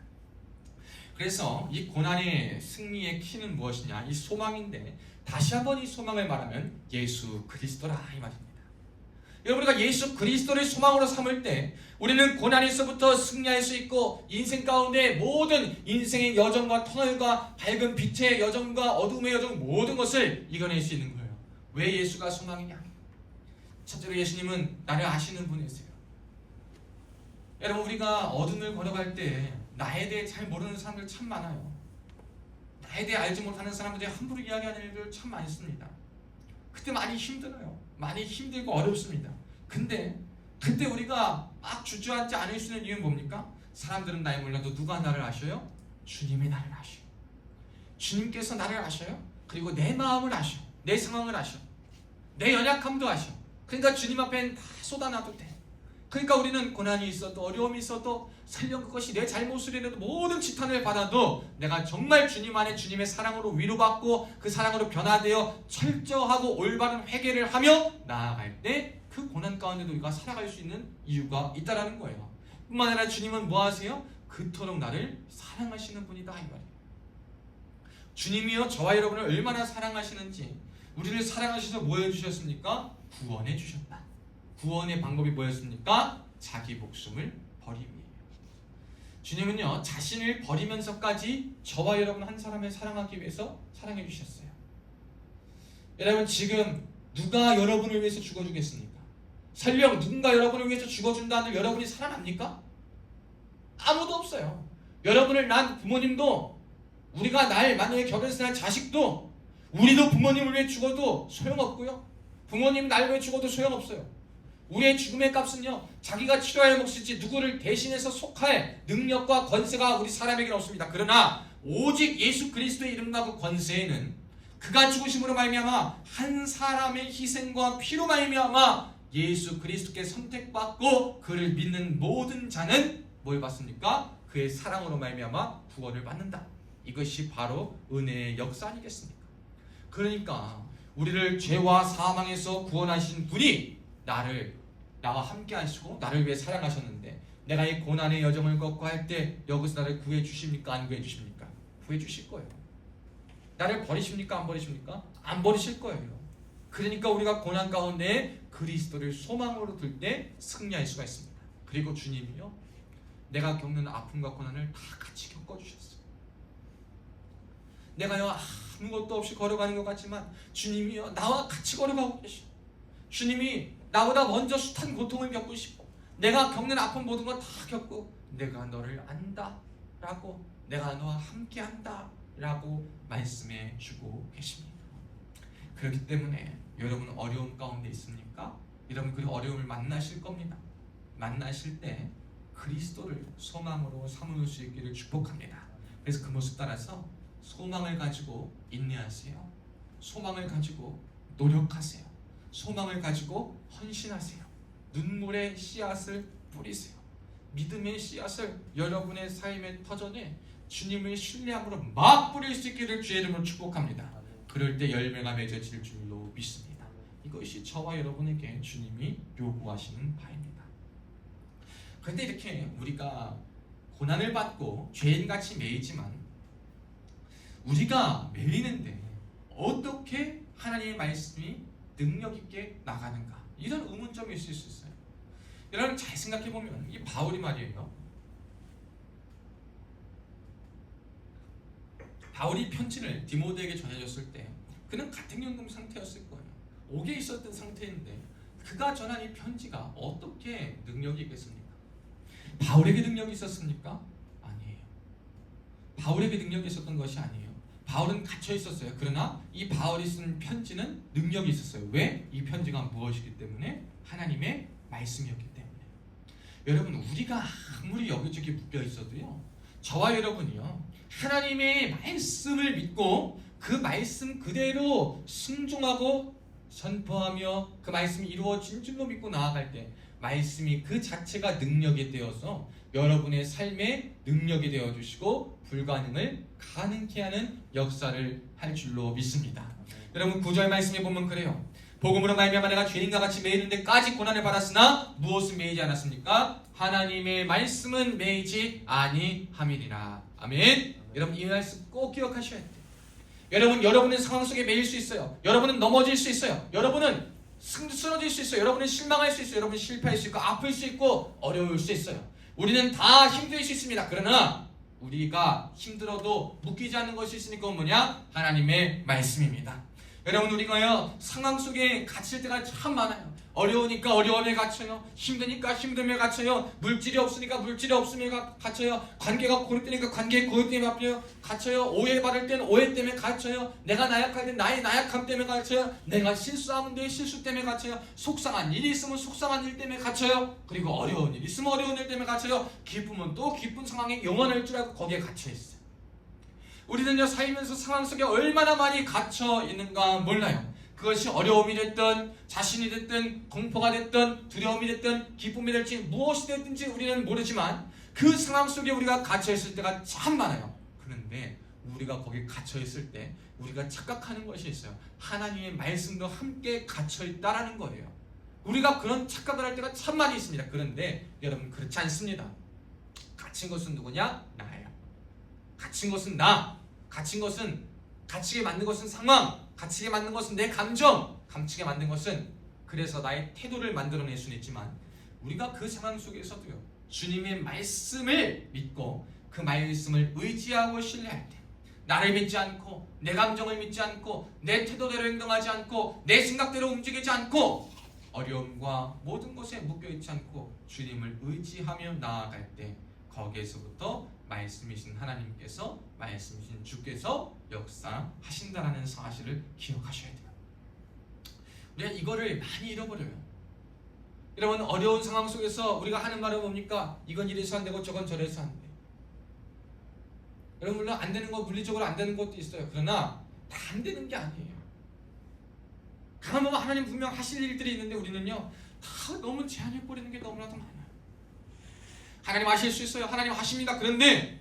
[SPEAKER 2] 그래서 이 고난의 승리의 키는 무엇이냐? 이 소망인데 다시 한번 이 소망을 말하면 예수 그리스도라 이 말입니다. 여러분 우리가 예수 그리스도를 소망으로 삼을 때 우리는 고난에서부터 승리할 수 있고 인생 가운데 모든 인생의 여정과 터널과 밝은 빛의 여정과 어둠의 여정 모든 것을 이겨낼 수 있는 거예요. 왜 예수가 소망이냐? 첫째로 예수님은 나를 아시는 분이세요. 여러분 우리가 어둠을 걸어갈 때 나에 대해 잘 모르는 사람들 참 많아요. 나에 대해 알지 못하는 사람들이 함부로 이야기하는 일들 참 많습니다. 그때 많이 힘들어요. 많이 힘들고 어렵습니다. 근데 그때 우리가 막 주저앉지 않을 수 있는 이유는 뭡니까? 사람들은 날 몰라도 누가 나를 아셔요? 주님이 나를 아셔요. 주님께서 나를 아셔요. 그리고 내 마음을 아셔. 내 상황을 아셔. 내 연약함도 아셔. 그러니까 주님 앞엔 다 쏟아놔도 돼. 그러니까 우리는 고난이 있어도 어려움이 있어도 설령 그것이 내 잘못이라도 모든 지탄을 받아도 내가 정말 주님 안에 주님의 사랑으로 위로받고 그 사랑으로 변화되어 철저하고 올바른 회개를 하며 나아갈 때 그 고난 가운데도 우리가 살아갈 수 있는 이유가 있다라는 거예요. 뿐만 아니라 주님은 뭐 하세요? 그토록 나를 사랑하시는 분이다 이 말이에요. 주님이요 저와 여러분을 얼마나 사랑하시는지, 우리를 사랑하셔서 뭐 해주셨습니까? 구원해 주셨다. 구원의 방법이 뭐였습니까? 자기 목숨을 버림이에요. 주님은요 자신을 버리면서까지 저와 여러분 한 사람을 사랑하기 위해서 사랑해 주셨어요. 여러분 지금 누가 여러분을 위해서 죽어주겠습니까? 설령 누군가 여러분을 위해서 죽어준다는 여러분이 살아납니까? 아무도 없어요. 여러분을 낳은 부모님도, 우리가 만약에 결혼해서 난 자식도, 우리도 부모님을 위해 죽어도 소용없고요. 부모님 날 위해 죽어도 소용없어요. 우리의 죽음의 값은요 자기가 치러야 할 몫이지 누구를 대신해서 속할 능력과 권세가 우리 사람에게는 없습니다. 그러나 오직 예수 그리스도의 이름과 그 권세에는 그가 죽으심으로 말미암아 한 사람의 희생과 피로 말미암아 예수 그리스도께 선택받고 그를 믿는 모든 자는 뭘 받습니까? 그의 사랑으로 말미암아 구원을 받는다. 이것이 바로 은혜의 역사 아니겠습니까? 그러니까 우리를 죄와 사망에서 구원하신 분이 나와 함께 하시고 나를 위해 사랑하셨는데 내가 이 고난의 여정을 걷고 할 때 여기서 나를 구해 주십니까? 안 구해 주십니까? 구해 주실 거예요. 나를 버리십니까? 안 버리십니까? 안 버리실 거예요. 그러니까 우리가 고난 가운데 그리스도를 소망으로 들 때 승리할 수가 있습니다. 그리고 주님이요, 내가 겪는 아픔과 고난을 다 같이 겪어주셨어요. 내가요 아무것도 없이 걸어가는 것 같지만 주님이요 나와 같이 걸어가고 계셔. 주님이 나보다 먼저 숱한 고통을 겪으시고 내가 겪는 아픔 모든 걸 다 겪고 내가 너를 안다 라고, 내가 너와 함께 한다 라고 말씀해 주고 계십니다. 그렇기 때문에 여러분 어려움 가운데 있습니까? 여러분 그 어려움을 만나실 겁니다. 만나실 때 그리스도를 소망으로 삼을 수 있기를 축복합니다. 그래서 그 모습 따라서 소망을 가지고 인내하세요. 소망을 가지고 노력하세요. 소망을 가지고 헌신하세요. 눈물의 씨앗을 뿌리세요. 믿음의 씨앗을 여러분의 삶의 터전에 주님을 신뢰함으로 막 뿌릴 수 있기를 주의 이름으로 축복합니다. 그럴 때 열매가 맺어질 줄로 믿습니다. 이것이 저와 여러분에게 주님이 요구하시는 바입니다. 그런데 이렇게 우리가 고난을 받고 죄인같이 매이지만 우리가 매이는데 어떻게 하나님의 말씀이 능력 있게 나가는가, 이런 의문점이 있을 수 있어요. 여러분 잘 생각해 보면 이 바울이 말이에요, 바울이 편지를 디모데에게 전해줬을 때 그는 가택연금 상태였을 거예요. 옥에 있었던 상태인데 그가 전한 이 편지가 어떻게 능력이 있겠습니까? 바울에게 능력이 있었습니까? 아니에요. 바울에게 능력이 있었던 것이 아니에요. 바울은 갇혀 있었어요. 그러나 이 바울이 쓴 편지는 능력이 있었어요. 왜? 이 편지가 무엇이기 때문에? 하나님의 말씀이었기 때문에. 여러분 우리가 아무리 여기저기 묶여 있어도요, 저와 여러분이요 하나님의 말씀을 믿고 그 말씀 그대로 순종하고 선포하며 그 말씀이 이루어진 줄로 믿고 나아갈 때 말씀이 그 자체가 능력이 되어서 여러분의 삶에 능력이 되어주시고 불가능을 가능케 하는 역사를 할 줄로 믿습니다. 여러분 9절 말씀에 보면 그래요. 복음으로 말미암아 내가 죄인과 같이 매이는 데까지 고난을 받았으나 무엇을 매이지 않았습니까? 하나님의 말씀은 매이지 아니함이니라. 아멘. 여러분 이 말씀 꼭 기억하셔야 돼요. 여러분의 상황 속에 매일 수 있어요. 여러분은 넘어질 수 있어요. 여러분은 쓰러질 수 있어요. 여러분은 실망할 수 있어요. 여러분은 실패할 수 있고 아플 수 있고 어려울 수 있어요. 우리는 다 힘들 수 있습니다. 그러나 우리가 힘들어도 묶이지 않는 것이 있으니까 뭐냐? 하나님의 말씀입니다. 여러분 우리가요 상황 속에 갇힐 때가 참 많아요. 어려우니까 어려움에 갇혀요. 힘드니까 힘듦에 갇혀요. 물질이 없으니까 물질이 없음에 갇혀요. 관계가 고립되니까 관계의 고립 때문에 갇혀요. 오해받을 때는 오해 때문에 갇혀요. 내가 나약할 때 나의 나약함 때문에 갇혀요. 내가 실수하면 내 실수 때문에 갇혀요. 속상한 일이 있으면 속상한 일 때문에 갇혀요. 그리고 어려운 일 있으면 어려운 일 때문에 갇혀요. 기쁨은 또 기쁜 상황에 영원할 줄 알고 거기에 갇혀있어요. 우리는요 살면서 상황 속에 얼마나 많이 갇혀 있는가 몰라요. 그것이 어려움이 됐든 자신이 됐든 공포가 됐든 두려움이 됐든 기쁨이 될지 무엇이 됐든지 우리는 모르지만 그 상황 속에 우리가 갇혀 있을 때가 참 많아요. 그런데 우리가 거기 갇혀 있을 때 우리가 착각하는 것이 있어요. 하나님의 말씀도 함께 갇혀 있다라는 거예요. 우리가 그런 착각을 할 때가 참 많이 있습니다. 그런데 여러분 그렇지 않습니다. 갇힌 것은 누구냐? 나예요. 갇힌 것은 나. 갇힌 것은 갇히게 만든 것은 상황. 갇히게 만든 것은 내 감정. 갇히게 만든 것은 그래서 나의 태도를 만들어낼 수는 있지만 우리가 그 상황 속에서도요 주님의 말씀을 믿고 그 말씀을 의지하고 신뢰할 때 나를 믿지 않고 내 감정을 믿지 않고 내 태도대로 행동하지 않고 내 생각대로 움직이지 않고 어려움과 모든 것에 묶여있지 않고 주님을 의지하며 나아갈 때 거기에서부터 말씀이신 하나님께서 말씀이신 주께서 역사하신다라는 사실을 기억하셔야 돼요. 우리가 이거를 많이 잃어버려요. 여러분 어려운 상황 속에서 우리가 하는 말은 뭡니까? 이건 이래서 안 되고 저건 저래서 안 돼. 여러분 물론 안 되는 거 물리적으로 안 되는 것도 있어요. 그러나 다 안 되는 게 아니에요. 가만 보면 하나님 분명 하실 일들이 있는데 우리는요 다 너무 제한해버리는 게 너무나도 많아요. 하나님 하실 수 있어요. 하나님 하십니다. 그런데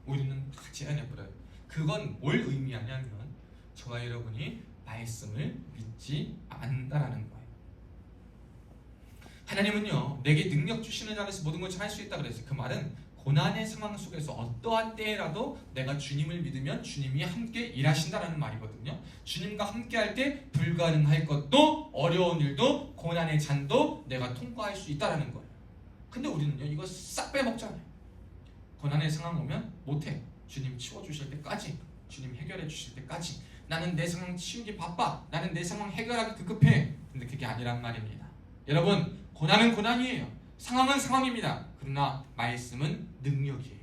[SPEAKER 2] 우리는 다 제한해버려요. 그건 뭘 의미하냐면 저와 여러분이 말씀을 믿지 않는다라는 거예요. 하나님은요 내게 능력 주시는 자에서 모든 것을 할 수 있다 그랬어요. 그 말은 고난의 상황 속에서 어떠한 때라도 내가 주님을 믿으면 주님이 함께 일하신다라는 말이거든요. 주님과 함께 할 때 불가능할 것도 어려운 일도 고난의 잔도 내가 통과할 수 있다라는 거예요. 근데 우리는요 이거 싹 빼먹잖아요. 고난의 상황 오면 못해. 주님 치워주실 때까지, 주님 해결해 주실 때까지 나는 내 상황 치우기 바빠, 나는 내 상황 해결하기 급급해. 근데 그게 아니란 말입니다. 여러분, 고난은 고난이에요. 상황은 상황입니다. 그러나 말씀은 능력이에요.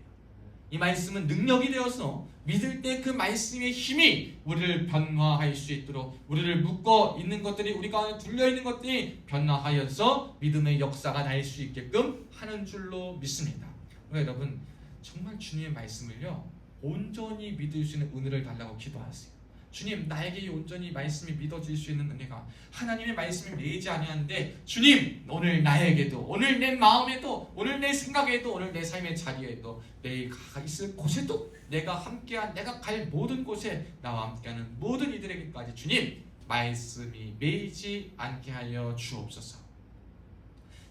[SPEAKER 2] 이 말씀은 능력이 되어서 믿을 때 그 말씀의 힘이 우리를 변화할 수 있도록, 우리를 묶어 있는 것들이, 우리 가운데 둘려 있는 것들이 변화하여서 믿음의 역사가 날 수 있게끔 하는 줄로 믿습니다. 여러분, 정말 주님의 말씀을요 온전히 믿을 수 있는 은혜를 달라고 기도하세요. 주님, 나에게 온전히 말씀이 믿어질 수 있는 은혜가, 하나님의 말씀을 내지 아니하는데 주님, 오늘 나에게도, 오늘 내 마음에도, 오늘 내 생각에도, 오늘 내 삶의 자리에도, 내가 있을 곳에도, 내가 함께한, 내가 갈 모든 곳에 나와 함께하는 모든 이들에게까지 주님 말씀이 매이지 않게 하여 주옵소서.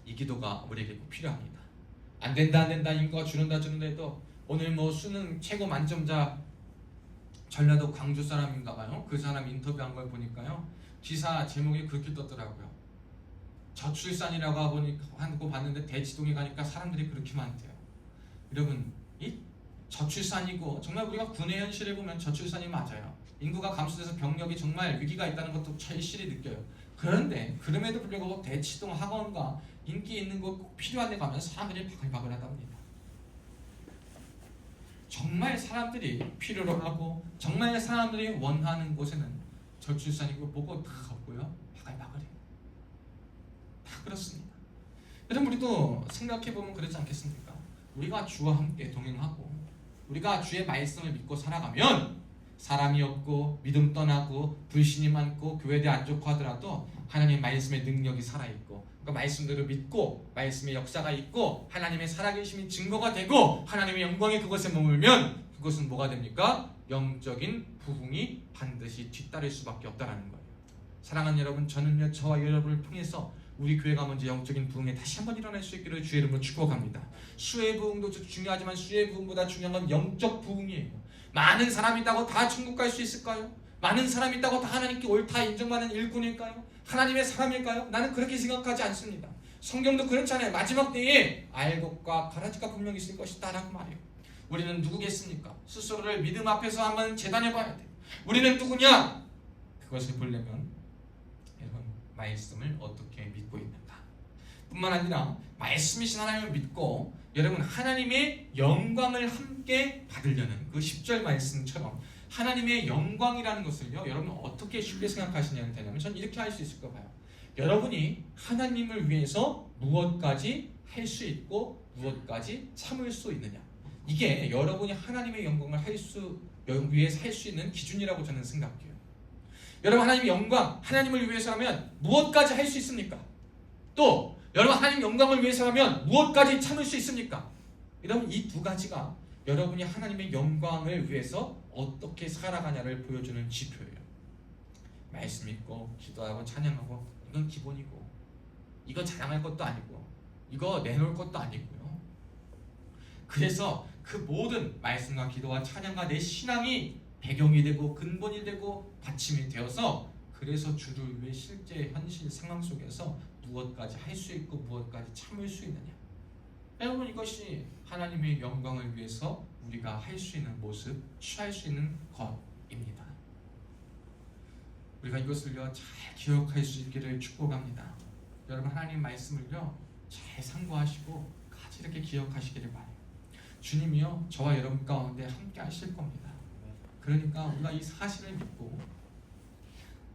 [SPEAKER 2] 이 기도가 우리에게 꼭 필요합니다. 안 된다 인구가 줄는다 해도 오늘 뭐 수능 최고 만점자 전라도 광주 사람인가봐요. 그 사람 인터뷰한 걸 보니까요 기사 제목이 그렇게 떴더라고요. 저출산이라고 하고 봤는데 대치동에 가니까 사람들이 그렇게 많대요. 여러분, 이 저출산이고 정말 우리가 군의 현실을 보면 저출산이 맞아요. 인구가 감소돼서 병력이 정말 위기가 있다는 것도 절실히 느껴요. 그런데 그럼에도 불구하고 대치동 학원과 인기 있는 곳 꼭 필요한 데 가면 사람들이 바글바글하답니다. 정말 사람들이 필요로 하고 정말 사람들이 원하는 곳에는 저출산이고 뭐고 다 없고요 바글바글해요. 다 그렇습니다. 여러분, 우리도 생각해보면 그렇지 않겠습니까? 우리가 주와 함께 동행하고 우리가 주의 말씀을 믿고 살아가면 사람이 없고 믿음 떠나고 불신이 많고 교회에 안 좋고 하더라도 하나님의 말씀의 능력이 살아있고 그 말씀대로 믿고 말씀의 역사가 있고 하나님의 살아계심이 증거가 되고 하나님의 영광이 그것에 머물면 그것은 뭐가 됩니까? 영적인 부흥이 반드시 뒤따를 수밖에 없다는 거예요. 사랑하는 여러분, 저는요 저와 여러분을 통해서 우리 교회가 먼저 영적인 부흥에 다시 한번 일어날 수 있기를 주의 이름으로 축복합니다. 수의 부흥도 중요하지만 수의 부흥보다 중요한 건 영적 부흥이에요. 많은 사람이 있다고 다 천국 갈 수 있을까요? 많은 사람이 있다고 다 하나님께 옳다 인정받는 일꾼일까요? 하나님의 사람일까요? 나는 그렇게 생각하지 않습니다. 성경도 그렇잖아요. 마지막 때에 알곡과 가라지가 분명히 있을 것이다 라고 말해요. 우리는 누구겠습니까? 스스로를 믿음 앞에서 한번 재단해 봐야 돼요. 우리는 누구냐? 그것을 보려면 여러분, 말씀을 어떻게 믿고 있는가 뿐만 아니라 말씀이신 하나님을 믿고 여러분 하나님의 영광을 함께 받으려는 그 10절 말씀처럼 하나님의 영광이라는 것을요 여러분 어떻게 쉽게 생각하시냐면 되냐면 전 이렇게 할 수 있을 거 봐요. 여러분이 하나님을 위해서 무엇까지 할 수 있고 무엇까지 참을 수 있느냐, 이게 여러분이 하나님의 영광을 위해서 할 수 있는 기준이라고 저는 생각해요. 여러분, 하나님의 영광, 하나님을 위해서라면 무엇까지 할 수 있습니까? 또 여러분, 하나님 영광을 위해서라면 무엇까지 참을 수 있습니까? 여러분, 이 두 가지가 여러분이 하나님의 영광을 위해서 어떻게 살아가냐를 보여주는 지표예요. 말씀 읽고 기도하고 찬양하고 이건 기본이고, 이거 자랑할 것도 아니고, 이거 내놓을 것도 아니고요. 그래서 그 모든 말씀과 기도와 찬양과 내 신앙이 배경이 되고 근본이 되고 받침이 되어서, 그래서 주를 위해 실제 현실 상황 속에서 무엇까지 할 수 있고 무엇까지 참을 수 있느냐, 여러분, 이것이 하나님의 영광을 위해서 우리가 할 수 있는 모습, 취할 수 있는 것입니다. 우리가 이것을요 잘 기억할 수 있기를 축복합니다. 여러분, 하나님 말씀을요 잘 상고하시고 같이 이렇게 기억하시기를 바라요. 주님이요 저와 여러분 가운데 함께 하실 겁니다. 그러니까 우리가 이 사실을 믿고,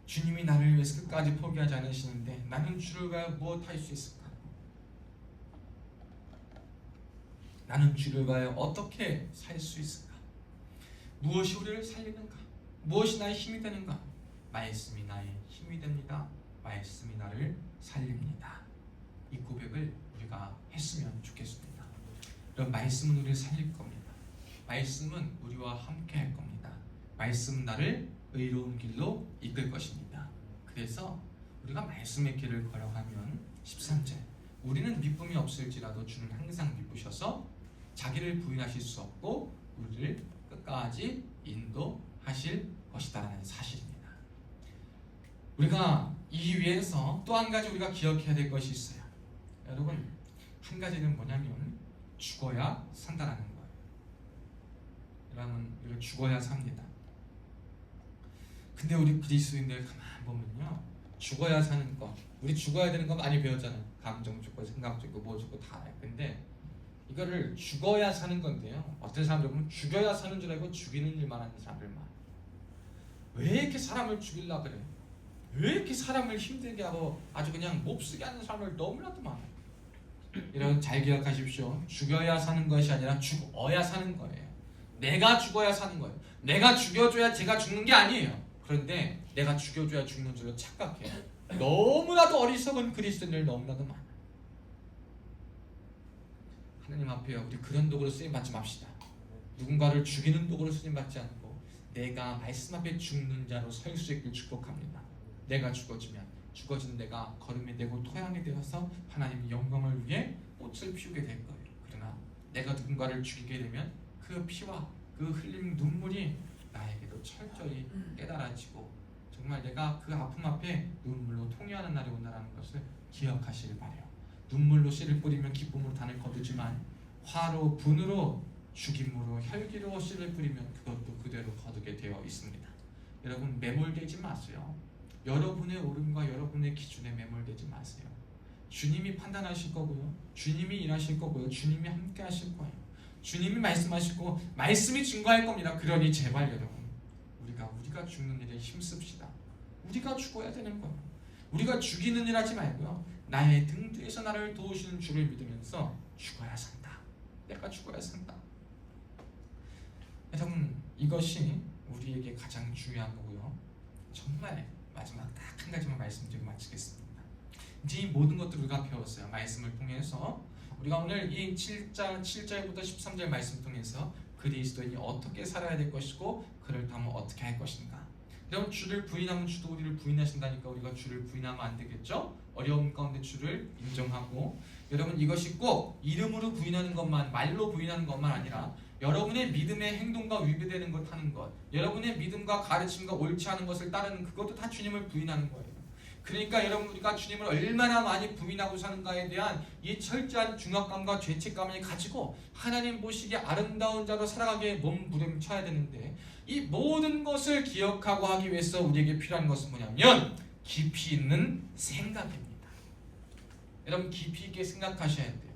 [SPEAKER 2] 주님이 나를 위해서 끝까지 포기하지 않으시는데 나는 주를 위하여 무엇 할 수 있을까? 나는 주를 위하여 어떻게 살 수 있을까? 무엇이 우리를 살리는가? 무엇이 나의 힘이 되는가? 말씀이 나의 힘이 됩니다. 말씀이 나를 살립니다. 이 고백을 우리가 했으면 좋겠습니다. 여러분, 말씀은 우리를 살릴 겁니다. 말씀은 우리와 함께 할 겁니다. 말씀은 나를 의로운 길로 이끌 것입니다. 그래서 우리가 말씀의 길을 걸어가면 13절 우리는 미쁨이 없을지라도 주는 항상 미쁘셔서 자기를 부인하실 수 없고 우리를 끝까지 인도하실 것이다라는 사실입니다. 우리가 이 위에서 또 한 가지 우리가 기억해야 될 것이 있어요. 여러분, 한 가지는 뭐냐면 죽어야 산다라는 거예요. 여러분, 우리가 죽어야 삽니다. 근데 우리 그리스도인들 가만 보면요, 죽어야 사는 것, 우리 죽어야 되는 거 많이 배웠잖아요. 감정 죽고 생각 죽고 뭐 죽고 다 알아요. 근데 이거를 죽어야 사는 건데요, 어떤 사람들은 죽여야 사는 줄 알고 죽이는 일만 하는 사람들 많아요. 왜 이렇게 사람을 죽이려고 그래? 왜 이렇게 사람을 힘들게 하고 아주 그냥 몹쓰게 하는 사람을 너무나도 많아요. 여러분 잘 기억하십시오. 죽여야 사는 것이 아니라 죽어야 사는 거예요. 내가 죽어야 사는 거예요. 내가 죽여줘야 제가 죽는 게 아니에요. 그런데 내가 죽여줘야 죽는 줄로 착각해요. 너무나도 어리석은 그리스도인들 너무나도 많아요. 하나님 앞에요, 우리 그런 도구로 쓰임받지 맙시다. 누군가를 죽이는 도구로 쓰임받지 않고 내가 말씀 앞에 죽는 자로 설 수 있길 축복합니다. 내가 죽어지면 죽어진 내가 거름이 되고 토양이 되어서 하나님의 영광을 위해 꽃을 피우게 될 거예요. 그러나 내가 누군가를 죽이게 되면 그 피와 그 흘린 눈물이 나에게도 철저히 깨달아지고 정말 내가 그 아픔 앞에 눈물로 통회하는 날이 온다는 것을 기억하시길 바라요. 눈물로 씨를 뿌리면 기쁨으로 단을 거두지만 화로 분으로 죽임으로 혈기로 씨를 뿌리면 그것도 그대로 거두게 되어 있습니다. 여러분 매몰되지 마세요. 여러분의 옳음과 여러분의 기준에 매몰되지 마세요. 주님이 판단하실 거고요, 주님이 일하실 거고요, 주님이 함께 하실 거예요. 주님이 말씀하시고 말씀이 증거할 겁니다. 그러니 제발 여러분, 우리가 죽는 일에 힘씁시다. 우리가 죽어야 되는 거예요. 우리가 죽이는 일 하지 말고요, 나의 등 뒤에서 나를 도우시는 주를 믿으면서 죽어야 산다. 내가 죽어야 산다. 여러분 이것이 우리에게 가장 중요한 거고요. 정말 마지막 딱 한 가지만 말씀드리고 마치겠습니다. 이제 이 모든 것들을 우리가 배웠어요. 말씀을 통해서 우리가 오늘 이 7절부터 13절 말씀 통해서 그리스도인이 어떻게 살아야 될 것이고 그를 따르면 어떻게 할 것인가. 여러분 주를 부인하면 주도 우리를 부인하신다니까 우리가 주를 부인하면 안 되겠죠? 어려움 가운데 주를 인정하고, 여러분 이것이 꼭 이름으로 부인하는 것만, 말로 부인하는 것만 아니라 여러분의 믿음의 행동과 위배되는 것 하는 것, 여러분의 믿음과 가르침과 옳지 않은 것을 따르는 그것도 다 주님을 부인하는 거예요. 그러니까 여러분 우리가 주님을 얼마나 많이 부인하고 사는가에 대한 이 철저한 중압감과 죄책감을 가지고 하나님 보시기에 아름다운 자로 살아가기에 몸부림쳐야 되는데, 이 모든 것을 기억하고 하기 위해서 우리에게 필요한 것은 뭐냐면 깊이 있는 생각입니다. 여러분 깊이 있게 생각하셔야 돼요.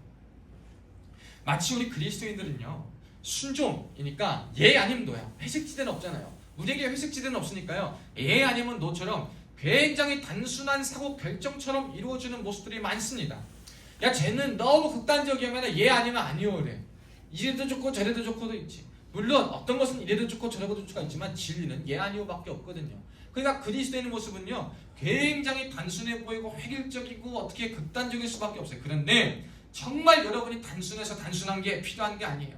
[SPEAKER 2] 마치 우리 그리스도인들은요, 순종이니까 예 아니면 노야. 회색지대는 없잖아요. 우리에게 회색지대는 없으니까요, 예 아니면 노처럼 굉장히 단순한 사고 결정처럼 이루어지는 모습들이 많습니다. 야 쟤는 너무 극단적이면 예 아니면 아니요 그래. 이래도 좋고 저래도 좋고도 있지. 물론 어떤 것은 이래도 좋고 저래도 좋을 수가 있지만 진리는 예 아니요밖에 없거든요. 그러니까 그리스도인의 모습은요 굉장히 단순해 보이고 획일적이고 어떻게 극단적일 수밖에 없어요. 그런데 정말 여러분이 단순해서 단순한 게 필요한 게 아니에요.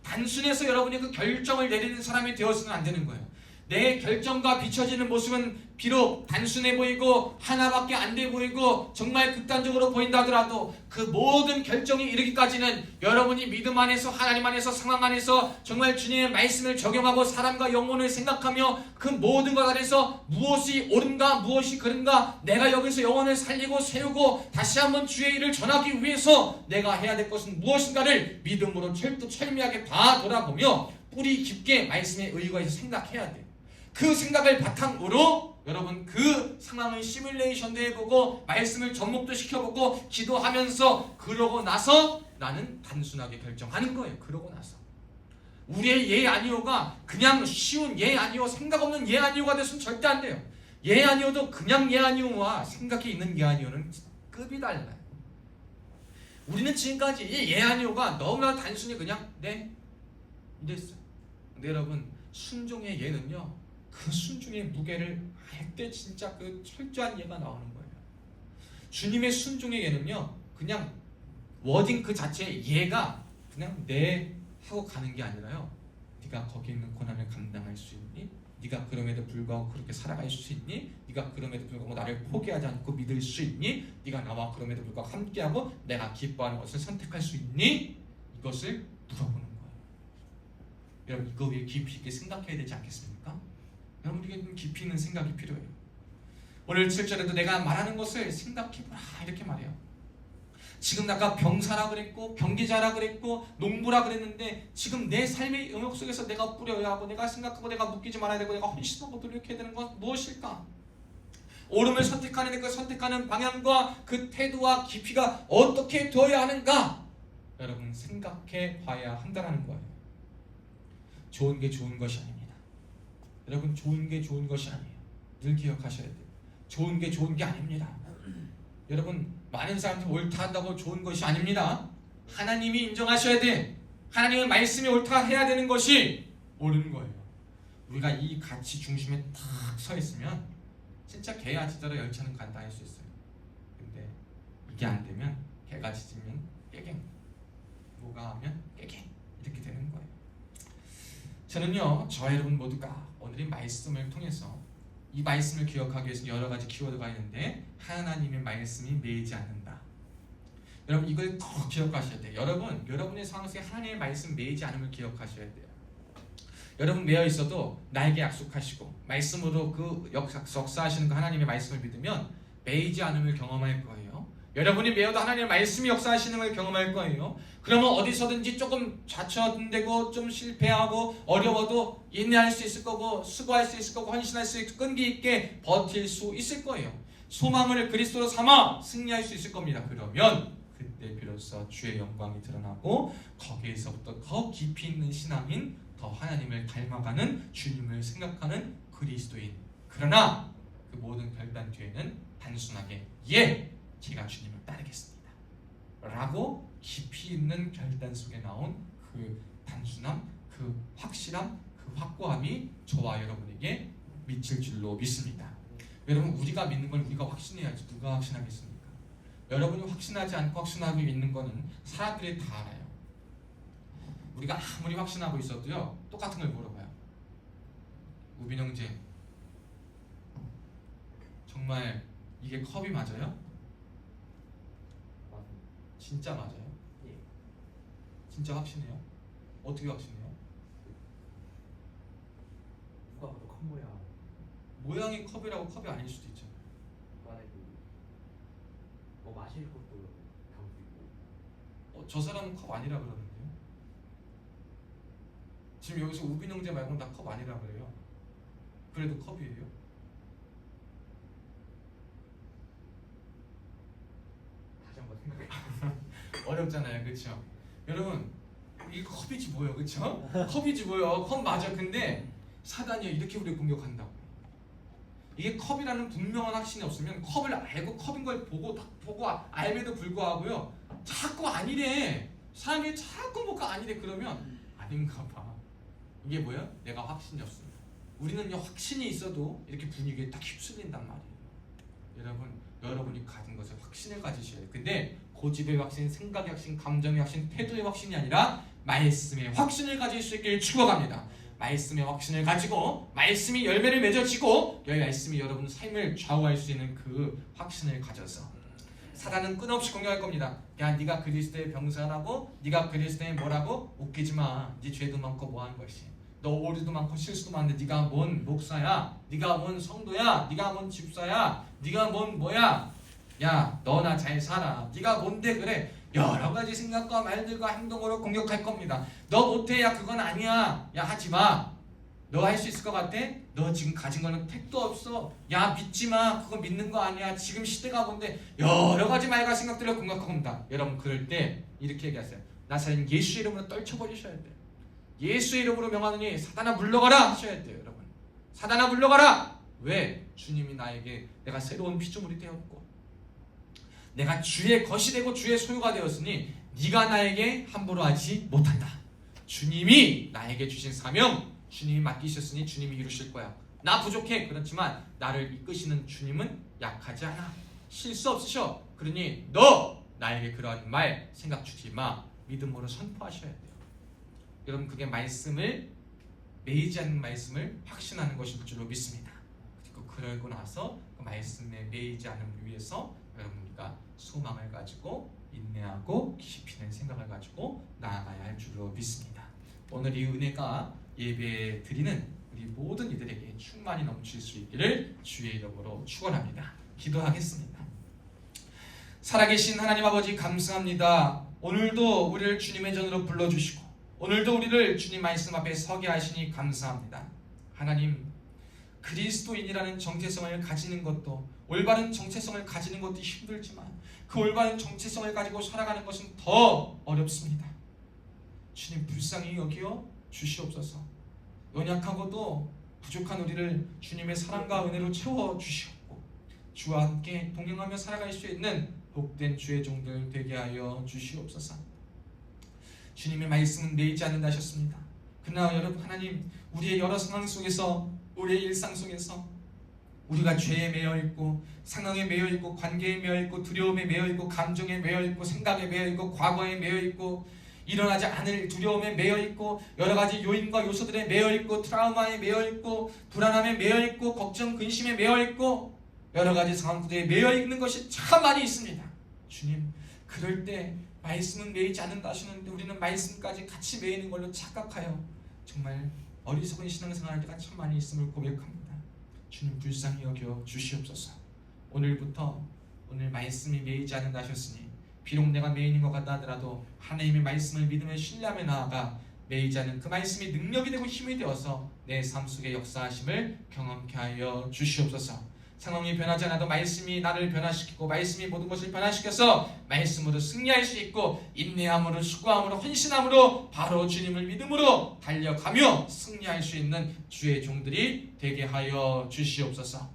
[SPEAKER 2] 단순해서 여러분이 그 결정을 내리는 사람이 되어서는 안 되는 거예요. 내 결정과 비춰지는 모습은 비록 단순해 보이고 하나밖에 안 돼 보이고 정말 극단적으로 보인다 하더라도 그 모든 결정이 이르기까지는 여러분이 믿음 안에서 하나님 안에서 상황 안에서 정말 주님의 말씀을 적용하고 사람과 영혼을 생각하며 그 모든 것 안에서 무엇이 옳은가 무엇이 그른가, 내가 여기서 영혼을 살리고 세우고 다시 한번 주의 일을 전하기 위해서 내가 해야 될 것은 무엇인가를 믿음으로 철두철미하게 다 돌아보며 뿌리 깊게 말씀에 의거해서 생각해야 돼요. 그 생각을 바탕으로 여러분 그 상황을 시뮬레이션도 해보고 말씀을 접목도 시켜보고 기도하면서 그러고 나서 나는 단순하게 결정하는 거예요. 그러고 나서 우리의 예 아니오가 그냥 쉬운 예 아니오, 생각 없는 예 아니오가 돼서는 절대 안 돼요. 예 아니오도 그냥 예 아니오와 생각이 있는 예 아니오는 급이 달라요. 우리는 지금까지 이 예 아니오가 너무나 단순히 그냥 네 이랬어요. 근데 여러분 순종의 예는요, 그 순종의 무게를 알 때 진짜 그 철저한 예가 나오는 거예요. 주님의 순종의 예는요, 그냥 워딩 그 자체의 예가 그냥 네 하고 가는 게 아니라요, 네가 거기 있는 고난을 감당할 수 있니? 네가 그럼에도 불구하고 그렇게 살아갈 수 있니? 네가 그럼에도 불구하고 나를 포기하지 않고 믿을 수 있니? 네가 나와 그럼에도 불구하고 함께하고 내가 기뻐하는 것을 선택할 수 있니? 이것을 물어보는 거예요. 여러분 이거 왜 깊이 있게 생각해야 되지 않겠습니까? 여러분 우리에게 좀 깊이 있는 생각이 필요해요. 오늘 7절에도 내가 말하는 것을 생각해보라 이렇게 말해요. 지금 내가 병사라 그랬고 경기자라 그랬고 농부라 그랬는데 지금 내 삶의 영역 속에서 내가 뿌려야 하고 내가 생각하고 내가 묶이지 말아야 되고 내가 헌신하고 노력해야 되는 건 무엇일까? 옳음을 선택하는 그 선택하는 방향과 그 태도와 깊이가 어떻게 되어야 하는가? 여러분 생각해 봐야 한다는 거예요. 좋은 게 좋은 것이 아닙니다. 여러분 좋은 게 좋은 것이 아니에요. 늘 기억하셔야 돼요. 좋은 게 좋은 게 아닙니다. 여러분 많은 사람들이 옳다 한다고 좋은 것이 아닙니다. 하나님이 인정하셔야 돼. 하나님의 말씀이 옳다 해야 되는 것이 옳은 거예요. 우리가 이 가치 중심에 탁 서 있으면 진짜 개야 지더러 열차는 간다 할 수 있어요. 근데 이게 안 되면 개가 짖으면 깨갱, 뭐가 하면 깨갱 이렇게 되는 거예요. 저는요 저와 여러분 모두가 오늘 이 말씀을 통해서 이 말씀을 기억하기 위해서 여러 가지 키워드가 있는데 하나님의 말씀이 매이지 않는다. 여러분 이걸 꼭 기억하셔야 돼요. 여러분의 상황 속에 하나님의 말씀 매이지 않음을 기억하셔야 돼요. 여러분 매여 있어도 나에게 약속하시고 말씀으로 그 역사하시는 그 하나님의 말씀을 믿으면 매이지 않음을 경험할 거예요. 여러분이 매여도 하나님의 말씀이 역사하시는 걸 경험할 거예요. 그러면 어디서든지 조금 좌초되고 좀 실패하고 어려워도 인내할 수 있을 거고 수고할 수 있을 거고 헌신할 수 있고 끈기 있게 버틸 수 있을 거예요. 소망을 그리스도로 삼아 승리할 수 있을 겁니다. 그러면 그때 비로소 주의 영광이 드러나고 거기에서부터 더 깊이 있는 신앙인 더 하나님을 닮아가는 주님을 생각하는 그리스도인. 그러나 그 모든 결단 뒤에는 단순하게 예! 제가 주님을 따르겠습니다 라고 깊이 있는 결단 속에 나온 그 단순함, 그 확실함, 그 확고함이 저와 여러분에게 미칠 줄로 믿습니다. 여러분 우리가 믿는 걸 우리가 확신해야지 누가 확신하겠습니까? 여러분이 확신하지 않고 확신하고 있는 거는 사람들이 다 알아요. 우리가 아무리 확신하고 있어도요 똑같은 걸 물어봐요. 우빈 형제 정말 이게 컵이 맞아요? 진짜 맞아요?
[SPEAKER 3] 예.
[SPEAKER 2] 진짜 확신해요? 어떻게 확신해요?
[SPEAKER 3] 누가 봐도 컵 모양.
[SPEAKER 2] 모양이 컵이라고 컵이 아닐 수도 있잖아요.
[SPEAKER 3] 만약에 뭐 마실 것도 담고 있고.
[SPEAKER 2] 저 사람은 컵 아니라 그러는데요. 지금 여기서 우빈 형제 말고는 다 컵 아니라 그래요. 그래도 컵이에요?
[SPEAKER 3] 다시 한번 생각해.
[SPEAKER 2] 어렵잖아요, 그렇죠? 여러분, 이 컵이지 뭐예요, 그렇죠? 컵이지 뭐예요? 컵 맞아. 근데 사단이 이렇게 우리 공격한다고. 이게 컵이라는 분명한 확신이 없으면 컵을 알고 컵인 걸 보고 알면도 불구하고요, 자꾸 아니래. 사람이 자꾸 뭐가 아니래 그러면 아닌가 봐. 이게 뭐예요? 내가 확신이 없습니다. 우리는 확신이 있어도 이렇게 분위기에 딱 휩쓸린단 말이에요. 여러분이 가진 것을 확신을 가지셔야 돼요. 근데 고집의 확신, 생각의 확신, 감정의 확신, 태도의 확신이 아니라 말씀의 확신을 가질 수 있길 축원합니다. 말씀의 확신을 가지고 말씀이 열매를 맺어지고 이 말씀이 여러분 삶을 좌우할 수 있는 그 확신을 가져서 사단은 끊임없이 공격할 겁니다. 야, 네가 그리스도의 병사라고? 네가 그리스도의 뭐라고? 웃기지 마. 네 죄도 많고 뭐하는 것이. 너 오류도 많고 실수도 많은데 네가 뭔 목사야? 네가 뭔 성도야? 네가 뭔 집사야? 네가 뭔 뭐야? 야, 너나 잘 살아. 네가 뭔데 그래? 여러 가지 생각과 말들과 행동으로 공격할 겁니다. 너 못해. 야, 그건 아니야. 야, 하지 마. 너 할 수 있을 것 같아? 너 지금 가진 거는 택도 없어. 야, 믿지 마. 그거 믿는 거 아니야. 지금 시대가 뭔데? 여러 가지 말과 생각들을 공격하고 옵니다. 여러분 그럴 때 이렇게 얘기하세요. 나사렛 예수 이름으로 떨쳐버리셔야 돼요. 예수 이름으로 명하노니 사단아 물러가라 하셔야 돼요. 여러분 사단아 물러가라. 왜? 주님이 나에게 내가 새로운 피조물이 되었고 내가 주의 것이 되고 주의 소유가 되었으니 네가 나에게 함부로 하지 못한다. 주님이 나에게 주신 사명 주님이 맡기셨으니 주님이 이루실 거야. 나 부족해. 그렇지만 나를 이끄시는 주님은 약하지 않아. 실수 없으셔. 그러니 너 나에게 그러한 말 생각 주지 마. 믿음으로 선포하셔야 돼요. 여러분 그게 말씀을 매이지 않는 말씀을 확신하는 것일 줄로 믿습니다. 그리고 그러고 나서 그 말씀에 매이지 않음을 위해서 여러분 우리가 소망을 가지고 인내하고 깊이는 생각을 가지고 나아가야 할 줄로 믿습니다. 오늘 이 은혜가 예배 드리는 우리 모든 이들에게 충만히 넘칠 수 있기를 주의 이름으로 축원합니다. 기도하겠습니다. 살아계신 하나님 아버지 감사합니다. 오늘도 우리를 주님의 전으로 불러주시고 오늘도 우리를 주님 말씀 앞에 서게 하시니 감사합니다. 하나님, 그리스도인이라는 정체성을 가지는 것도 올바른 정체성을 가지는 것도 힘들지만 그 올바른 정체성을 가지고 살아가는 것은 더 어렵습니다. 주님 불쌍히 여기어 주시옵소서. 연약하고도 부족한 우리를 주님의 사랑과 은혜로 채워주시옵고 주와 함께 동행하며 살아갈 수 있는 복된 주의 종들 되게 하여 주시옵소서. 주님의 말씀은 매이지 않는다 하셨습니다. 그러나 여러분 하나님, 우리의 여러 상황 속에서 우리의 일상 속에서 우리가 죄에 매여있고 상황에 매여있고 관계에 매여있고 두려움에 매여있고 감정에 매여있고 생각에 매여있고 과거에 매여있고 일어나지 않을 두려움에 매여있고 여러가지 요인과 요소들에 매여있고 트라우마에 매여있고 불안함에 매여있고 걱정 근심에 매여있고 여러가지 상황들에 매여있는 것이 참 많이 있습니다. 주님, 그럴 때 말씀은 매이지 않는다 하시는데 우리는 말씀까지 같이 매이는 걸로 착각하여 정말 어리석은 신앙생활 때가 참 많이 있음을 고백합니다. 주님 불쌍히 여겨 주시옵소서. 오늘부터 오늘 말씀이 매이지 않는다 하셨으니 비록 내가 매이는 것 같다 하더라도 하나님의 말씀을 믿으며 신뢰하며 나아가 매이지 않는 그 말씀이 능력이 되고 힘이 되어서 내 삶 속에 역사하심을 경험케 하여 주시옵소서. 상황이 변하지 않아도 말씀이 나를 변화시키고 말씀이 모든 것을 변화시켜서 말씀으로 승리할 수 있고 인내함으로 수고함으로 헌신함으로 바로 주님을 믿음으로 달려가며 승리할 수 있는 주의 종들이 되게 하여 주시옵소서.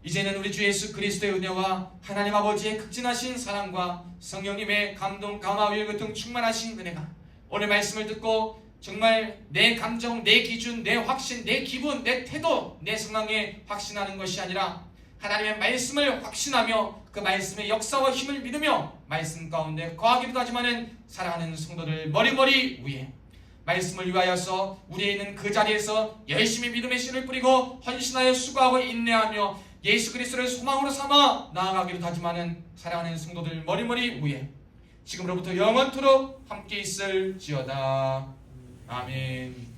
[SPEAKER 2] 이제는 우리 주 예수 그리스도의 은혜와 하나님 아버지의 극진하신 사랑과 성령님의 감동, 감화, 위로 등 충만하신 은혜가 오늘 말씀을 듣고 정말 내 감정, 내 기준, 내 확신, 내 기분, 내 태도, 내 상황에 확신하는 것이 아니라 하나님의 말씀을 확신하며 그 말씀의 역사와 힘을 믿으며 말씀 가운데 거하기도 하지만은 사랑하는 성도들 머리머리 위에 말씀을 위하여서 우리에 있는 그 자리에서 열심히 믿음의 씨를 뿌리고 헌신하여 수고하고 인내하며 예수 그리스도를 소망으로 삼아 나아가기도 하지만은 사랑하는 성도들 머리머리 위에 지금으로부터 영원토록 함께 있을지어다. 아멘.